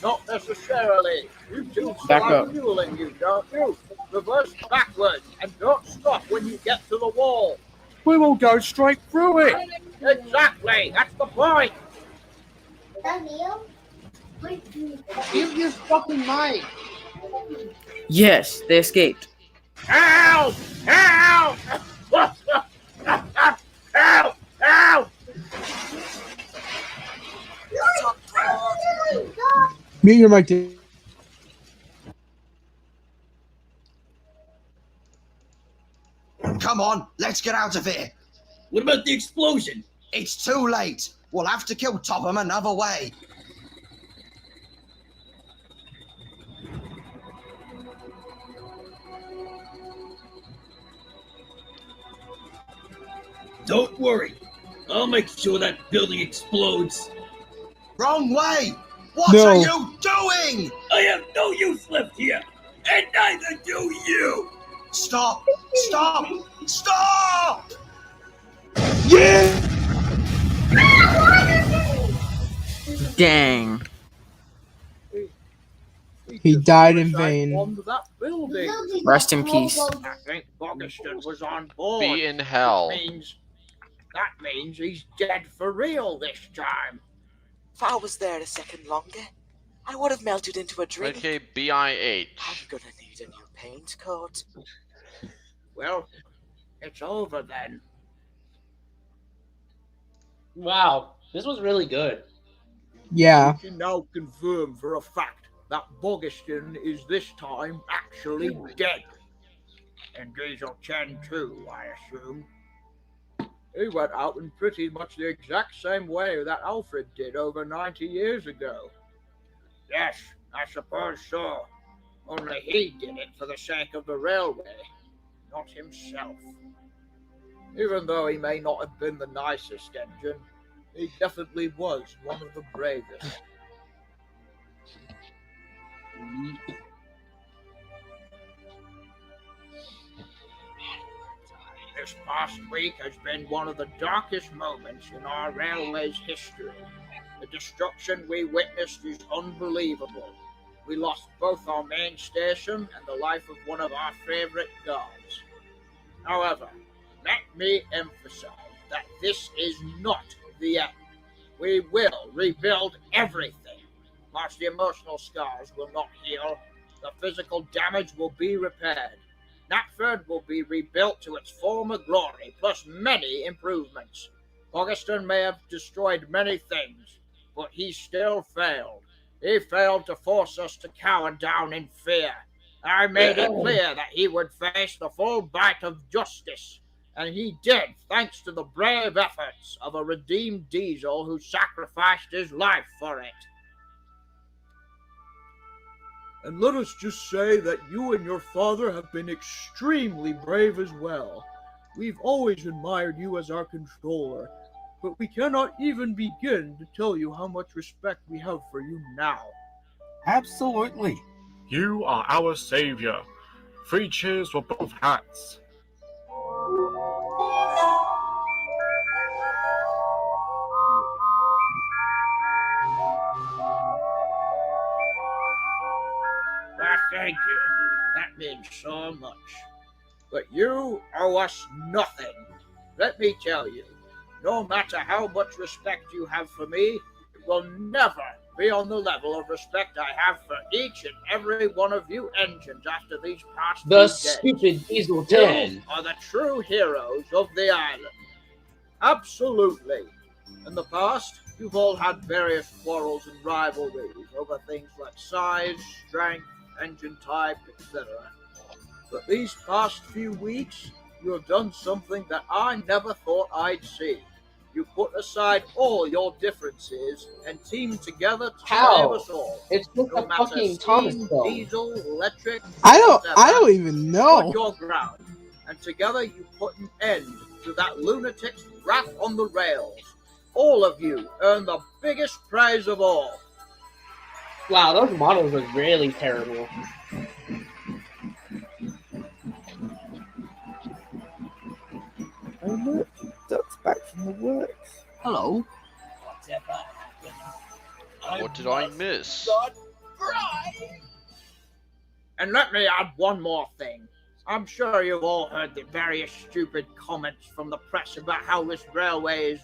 Not necessarily. You two Back start up. fueling, you don't you? Reverse backwards and don't stop when you get to the wall. We will go straight through it. Exactly, that's the point. Give your fucking mic. Yes, they escaped. Help! Help! Help! Help! Mute your mic. Dave. Come on, let's get out of here. What about the explosion? It's too late. We'll have to kill Topham another way. Don't worry. I'll make sure that building explodes. Wrong way! What No. are you doing? I have no use left here, and neither do you. Stop! Stop! Stop! Yeah! Dang. He died in I vain. bombed that building. Rest in peace. I think Bogiston was on board. Be in hell. That means he's dead for real this time. If I was there a second longer, I would have melted into a drink. Okay, BIH. I'm gonna need a new paint coat. Well, it's over then. Wow, this was really good. Yeah. We can now confirm for a fact that Bogiston is this time actually dead. And Diesel Chen too, I assume. He went out in pretty much the exact same way that Alfred did over 90 years ago. Yes, I suppose so. Only he did it for the sake of the railway, not himself. Even though he may not have been the nicest engine, he definitely was one of the bravest. This past week has been one of the darkest moments in our railway's history. The destruction we witnessed is unbelievable. We lost both our main station and the life of one of our favourite guards. However, let me emphasize that this is not the end. We will rebuild everything. Whilst the emotional scars will not heal, the physical damage will be repaired. Knapford will be rebuilt to its former glory, plus many improvements. Bogiston may have destroyed many things, but he still failed. He failed to force us to cower down in fear. I made it clear that he would face the full bite of justice, and he did, thanks to the brave efforts of a redeemed Diesel who sacrificed his life for it. And let us just say that you and your father have been extremely brave as well. We've always admired you as our controller, but we cannot even begin to tell you how much respect we have for you now. Absolutely. You are our savior. 3 cheers for both hats. Well, thank you. That means so much. But you owe us nothing. Let me tell you, no matter how much respect you have for me, it will never be on the level of respect I have for each and every one of you engines after these past few The days. stupid Diesel You 10. are the true heroes of the island. Absolutely. In the past, you've all had various quarrels and rivalries over things like size, strength, engine type, etc. But these past few weeks, you have done something that I never thought I'd see. You put aside all your differences and teamed together to How? save us all. It's just No a matter fucking Thomas steam, film. diesel, electric, I don't whatever, even know. stood your ground, and together you put an end to that lunatic's wrath on the rails. All of you earn the biggest praise of all. Wow, those models were really terrible. Oh look, Duck's back from the works. Hello. What did I miss? And let me add one more thing. I'm sure you've all heard the various stupid comments from the press about how this railway is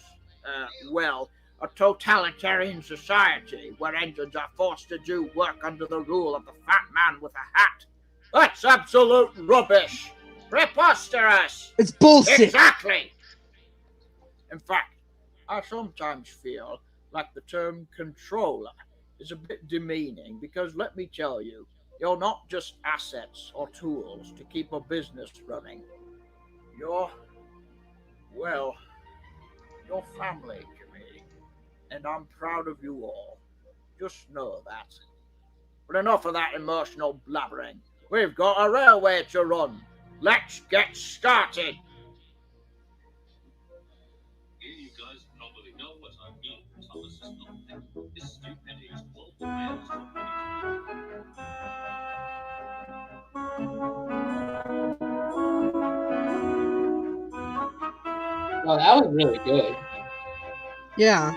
well, a totalitarian society where engines are forced to do work under the rule of the fat man with a hat. That's absolute rubbish! Preposterous! It's bullshit! Exactly! In fact, I sometimes feel like the term controller is a bit demeaning because let me tell you, you're not just assets or tools to keep a business running. You're, well, your family to me, and I'm proud of you all. Just know that. But enough of that emotional blabbering. We've got a railway to run. Let's get started. You guys probably know what I mean, Thomas is not. This stupidity is all the way Well, that was really good. Yeah.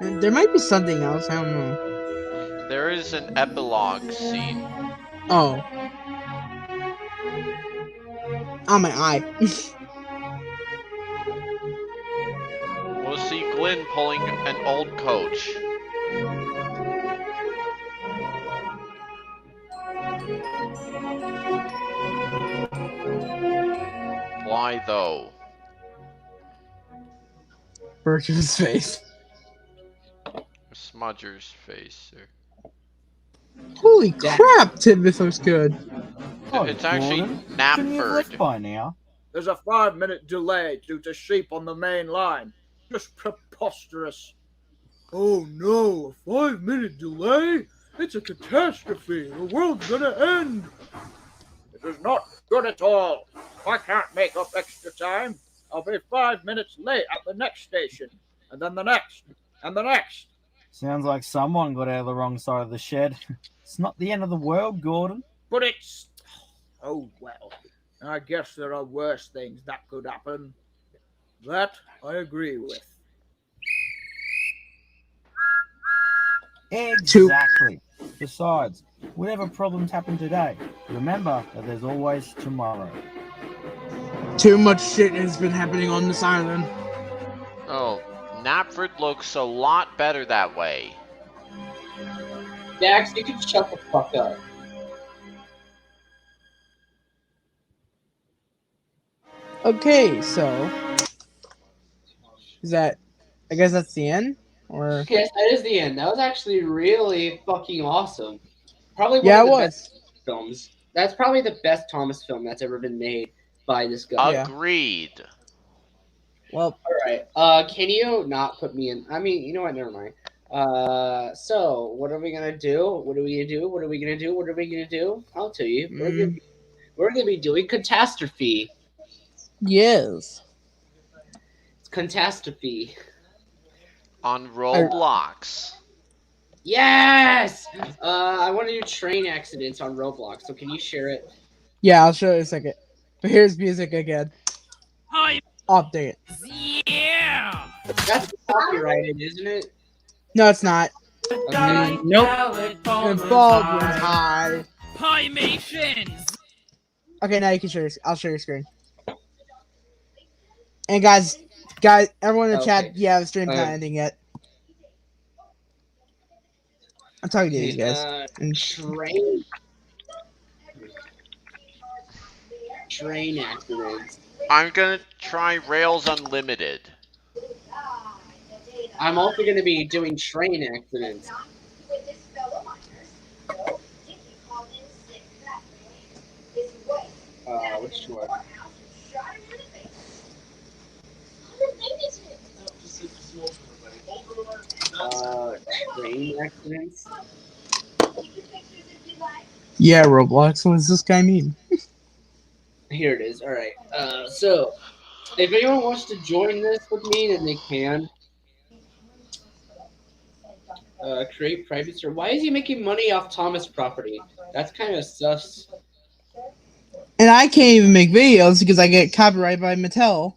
And there might be something else. I don't know. There is an epilogue scene. Oh. On my eye. We'll see Glenn pulling an old coach. Why though? Virtue's face. Smudger's face. Holy crap, Tidbith looks good. It's actually Knapford. By now. There's a 5-minute delay due to sheep on the main line. Just preposterous. Oh no, a 5-minute delay? It's a catastrophe. The world's gonna end. It is not good at all. I can't make up extra time. I'll be 5 minutes late at the next station, and then the next, and the next. Sounds like someone got out of the wrong side of the shed. It's not the end of the world, Gordon. But it's... Oh, well. I guess there are worse things that could happen. That I agree with. Exactly. Besides, whatever problems happen today, remember that there's always tomorrow. Too much shit has been happening on this island. Oh, Knapford looks a lot better that way. Dax, you can shut the fuck up. Okay, so is that? I guess that's the end, or yes, that is the end. That was actually really fucking awesome. Probably one yeah, of it the was. best films. That's probably the best Thomas film that's ever been made by this guy. Agreed. Well, all right. Can you not put me in? I mean, you know what? Never mind. So what are we gonna do? What are we gonna do? What are we gonna do? What are we gonna do? I'll tell you. We're gonna be doing catastrophe. Yes. It's catastrophe. On Roblox. Yes. I want to do train accidents on Roblox. So can you share it? Yeah, I'll show you in a second. But here's music again. Hi. Update it. Yeah. That's copyrighted, isn't it? No, it's not. Okay. Nope. And Baldwin's high. Pymations. Okay, now you can share. I'll share your screen. And guys, everyone in the chat, yeah, the stream's not ending yet. I'm talking to these guys. Train accidents. I'm gonna try Rails Unlimited. I'm also gonna be doing train accidents. Which one? Train accidents. Yeah, Roblox. What does this guy mean? Here it is. All right. So, if anyone wants to join this with me, then they can. Create private server. Why is he making money off Thomas property? That's kind of sus. And I can't even make videos because I get copyrighted by Mattel.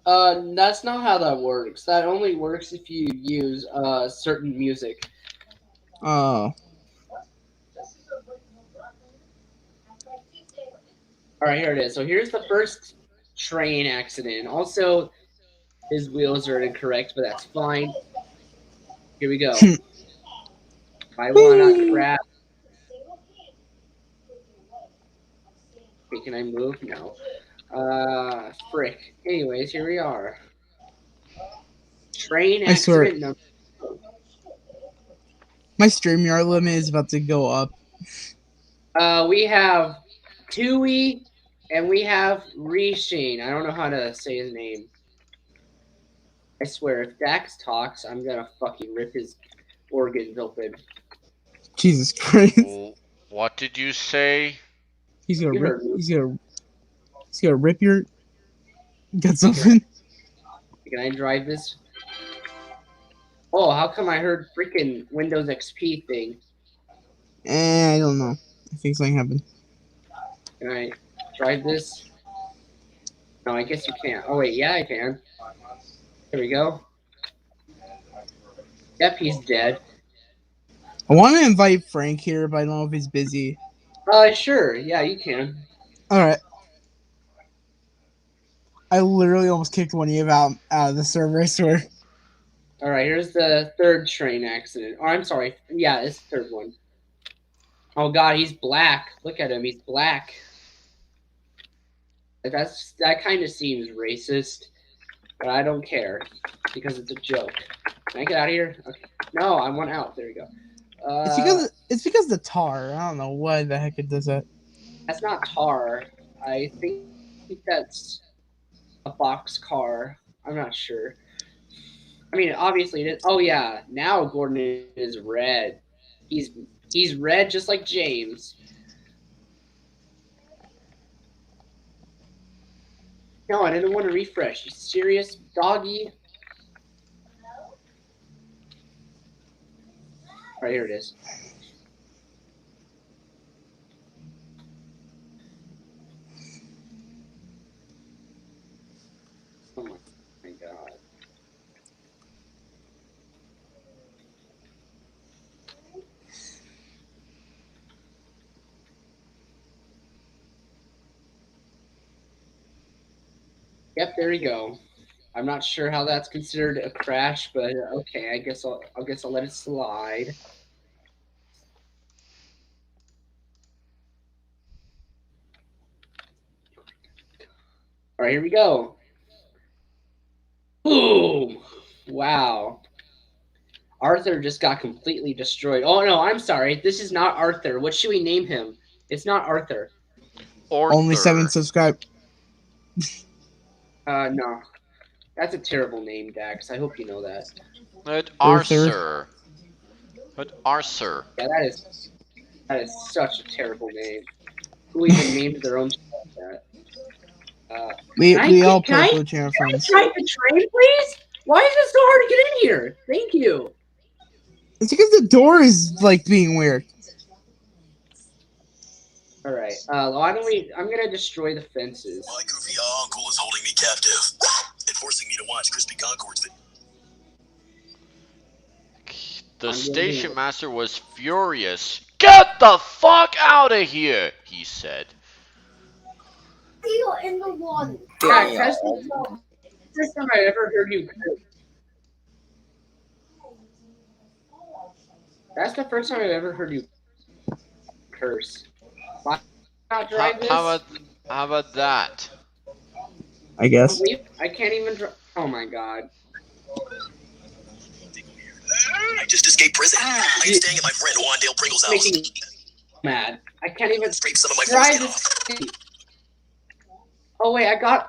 That's not how that works. That only works if you use certain music. Oh. All right, here it is. So here's the first train accident. Also, His wheels are incorrect, but that's fine. Here we go. I wanna crap. Okay, can I move? No. Frick. Anyways, here we are. Train I swear, accident number. my StreamYard limit is about to go up. We have Tui and we have Rishine. I don't know how to say his name. I swear, if Dax talks, I'm gonna fucking rip his organs open. Jesus Christ. What did you say? He's gonna You rip. heard me. He's gonna rip your guts open. Can I drive this? Oh, how come I heard freaking Windows XP thing? I don't know. I think something happened. Can I drive this? No, I guess you can't. Oh wait, yeah, I can. There we go. Yep, he's dead. I want to invite Frank here, but I don't know if he's busy. Sure. Yeah, you can. All right. I literally almost kicked one of you out of the server, I swear. All right, here's the third train accident. Oh, I'm sorry. Yeah, it's the third one. Oh God, he's black. Look at him. He's black. That kind of seems racist, but I don't care because it's a joke. Can I get out of here? Okay. No, I want out. There you go. It's because the tar. I don't know why the heck it does that. That's not tar. I think that's a box car. I'm not sure. I mean, obviously it is. Oh yeah, now Gordon is red. He's red just like James. No, I didn't want to refresh. You serious, doggy? Right, here it is. Oh my God. Yep, there we go. I'm not sure how that's considered a crash, but okay, I guess I'll let it slide. All right, here we go. Boom! Wow. Arthur just got completely destroyed. Oh no, I'm sorry. This is not Arthur. What should we name him? It's not Arthur. Only 7 subscribe. No. That's a terrible name, Dax. I hope you know that. But Arthur. But Arthur. Yeah, that is such a terrible name. Who even named their own that? We all play Blue Channel friends. Can I drive the train, please? Why is it so hard to get in here? Thank you. It's because the door is like being weird. All right. Why don't we? I'm gonna destroy the fences. My goofy uncle is holding me captive and forcing me to watch Crispy Concord's video. The station master was furious. Get the fuck out of here, he said. In the one. Yeah, that's the first time I ever heard you curse. That's the first time I've ever heard you curse. Why not drive this? How about that? I guess. I can't even drive. Oh my God. I just escaped prison. I'm staying at my friend Wandale Pringle's house. Making me mad. I can't even scrape some of my drive foreskin this. off. Oh wait, I got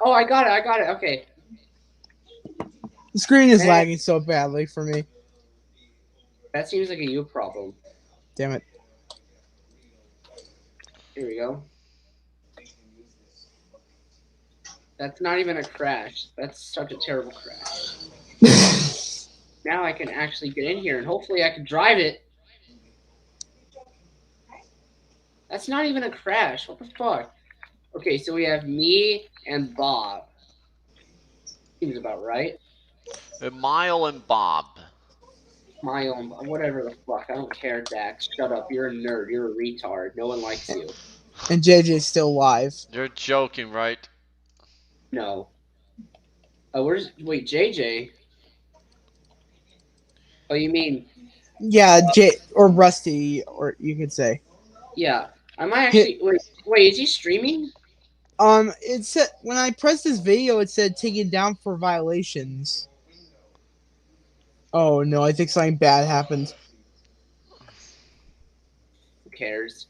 it. Okay. The screen is lagging so badly for me. That seems like a you problem. Damn it. Here we go. That's not even a crash. That's such a terrible crash. Now I can actually get in here and hopefully I can drive it. That's not even a crash. What the fuck? Okay, so we have me and Bob. Seems about right. Mile and Bob. Mile and Bob. Whatever the fuck. I don't care, Dax. Shut up. You're a nerd. You're a retard. No one likes you. And JJ's still live. You're joking, right? No. Wait, JJ? Oh, you mean? Yeah, or Rusty, or you could say. Yeah, I might actually wait. Is he streaming? It said when I pressed this video, it said taken down for violations. Oh no, I think something bad happened. Who cares?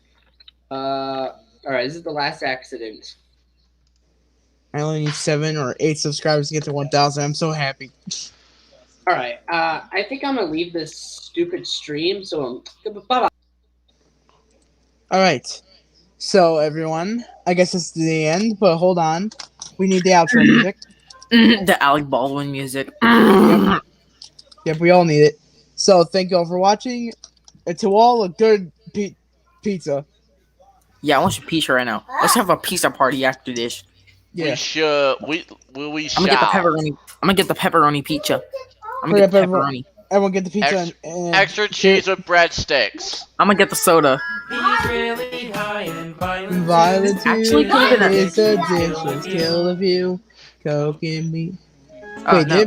All right. This is the last accident. I only need 7 or 8 subscribers to get to 1,000. I'm so happy. All right. I think I'm gonna leave this stupid stream. So bye bye. All right. So everyone, I guess it's the end. But hold on, we need the outro music. The Alec Baldwin music. Yep, we all need it. So thank you all for watching. And to all, a good pizza. Yeah, I want your pizza right now. Let's have a pizza party after this. Yeah. We should. We I'm gonna get the pepperoni. I'm gonna get the pepperoni pizza. I'm gonna get the pepperoni. Everyone get the pizza and extra cheese with breadsticks. I'm gonna get the soda. Violence Actually, is a dish. Let's kill a few. Coke and meat. Wait, no.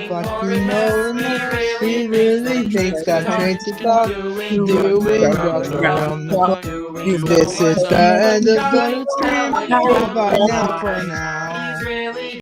fucking no. He really thinks got trains to talk. Doing drugs around the clock. This is the end of the stream. Goodbye now for now.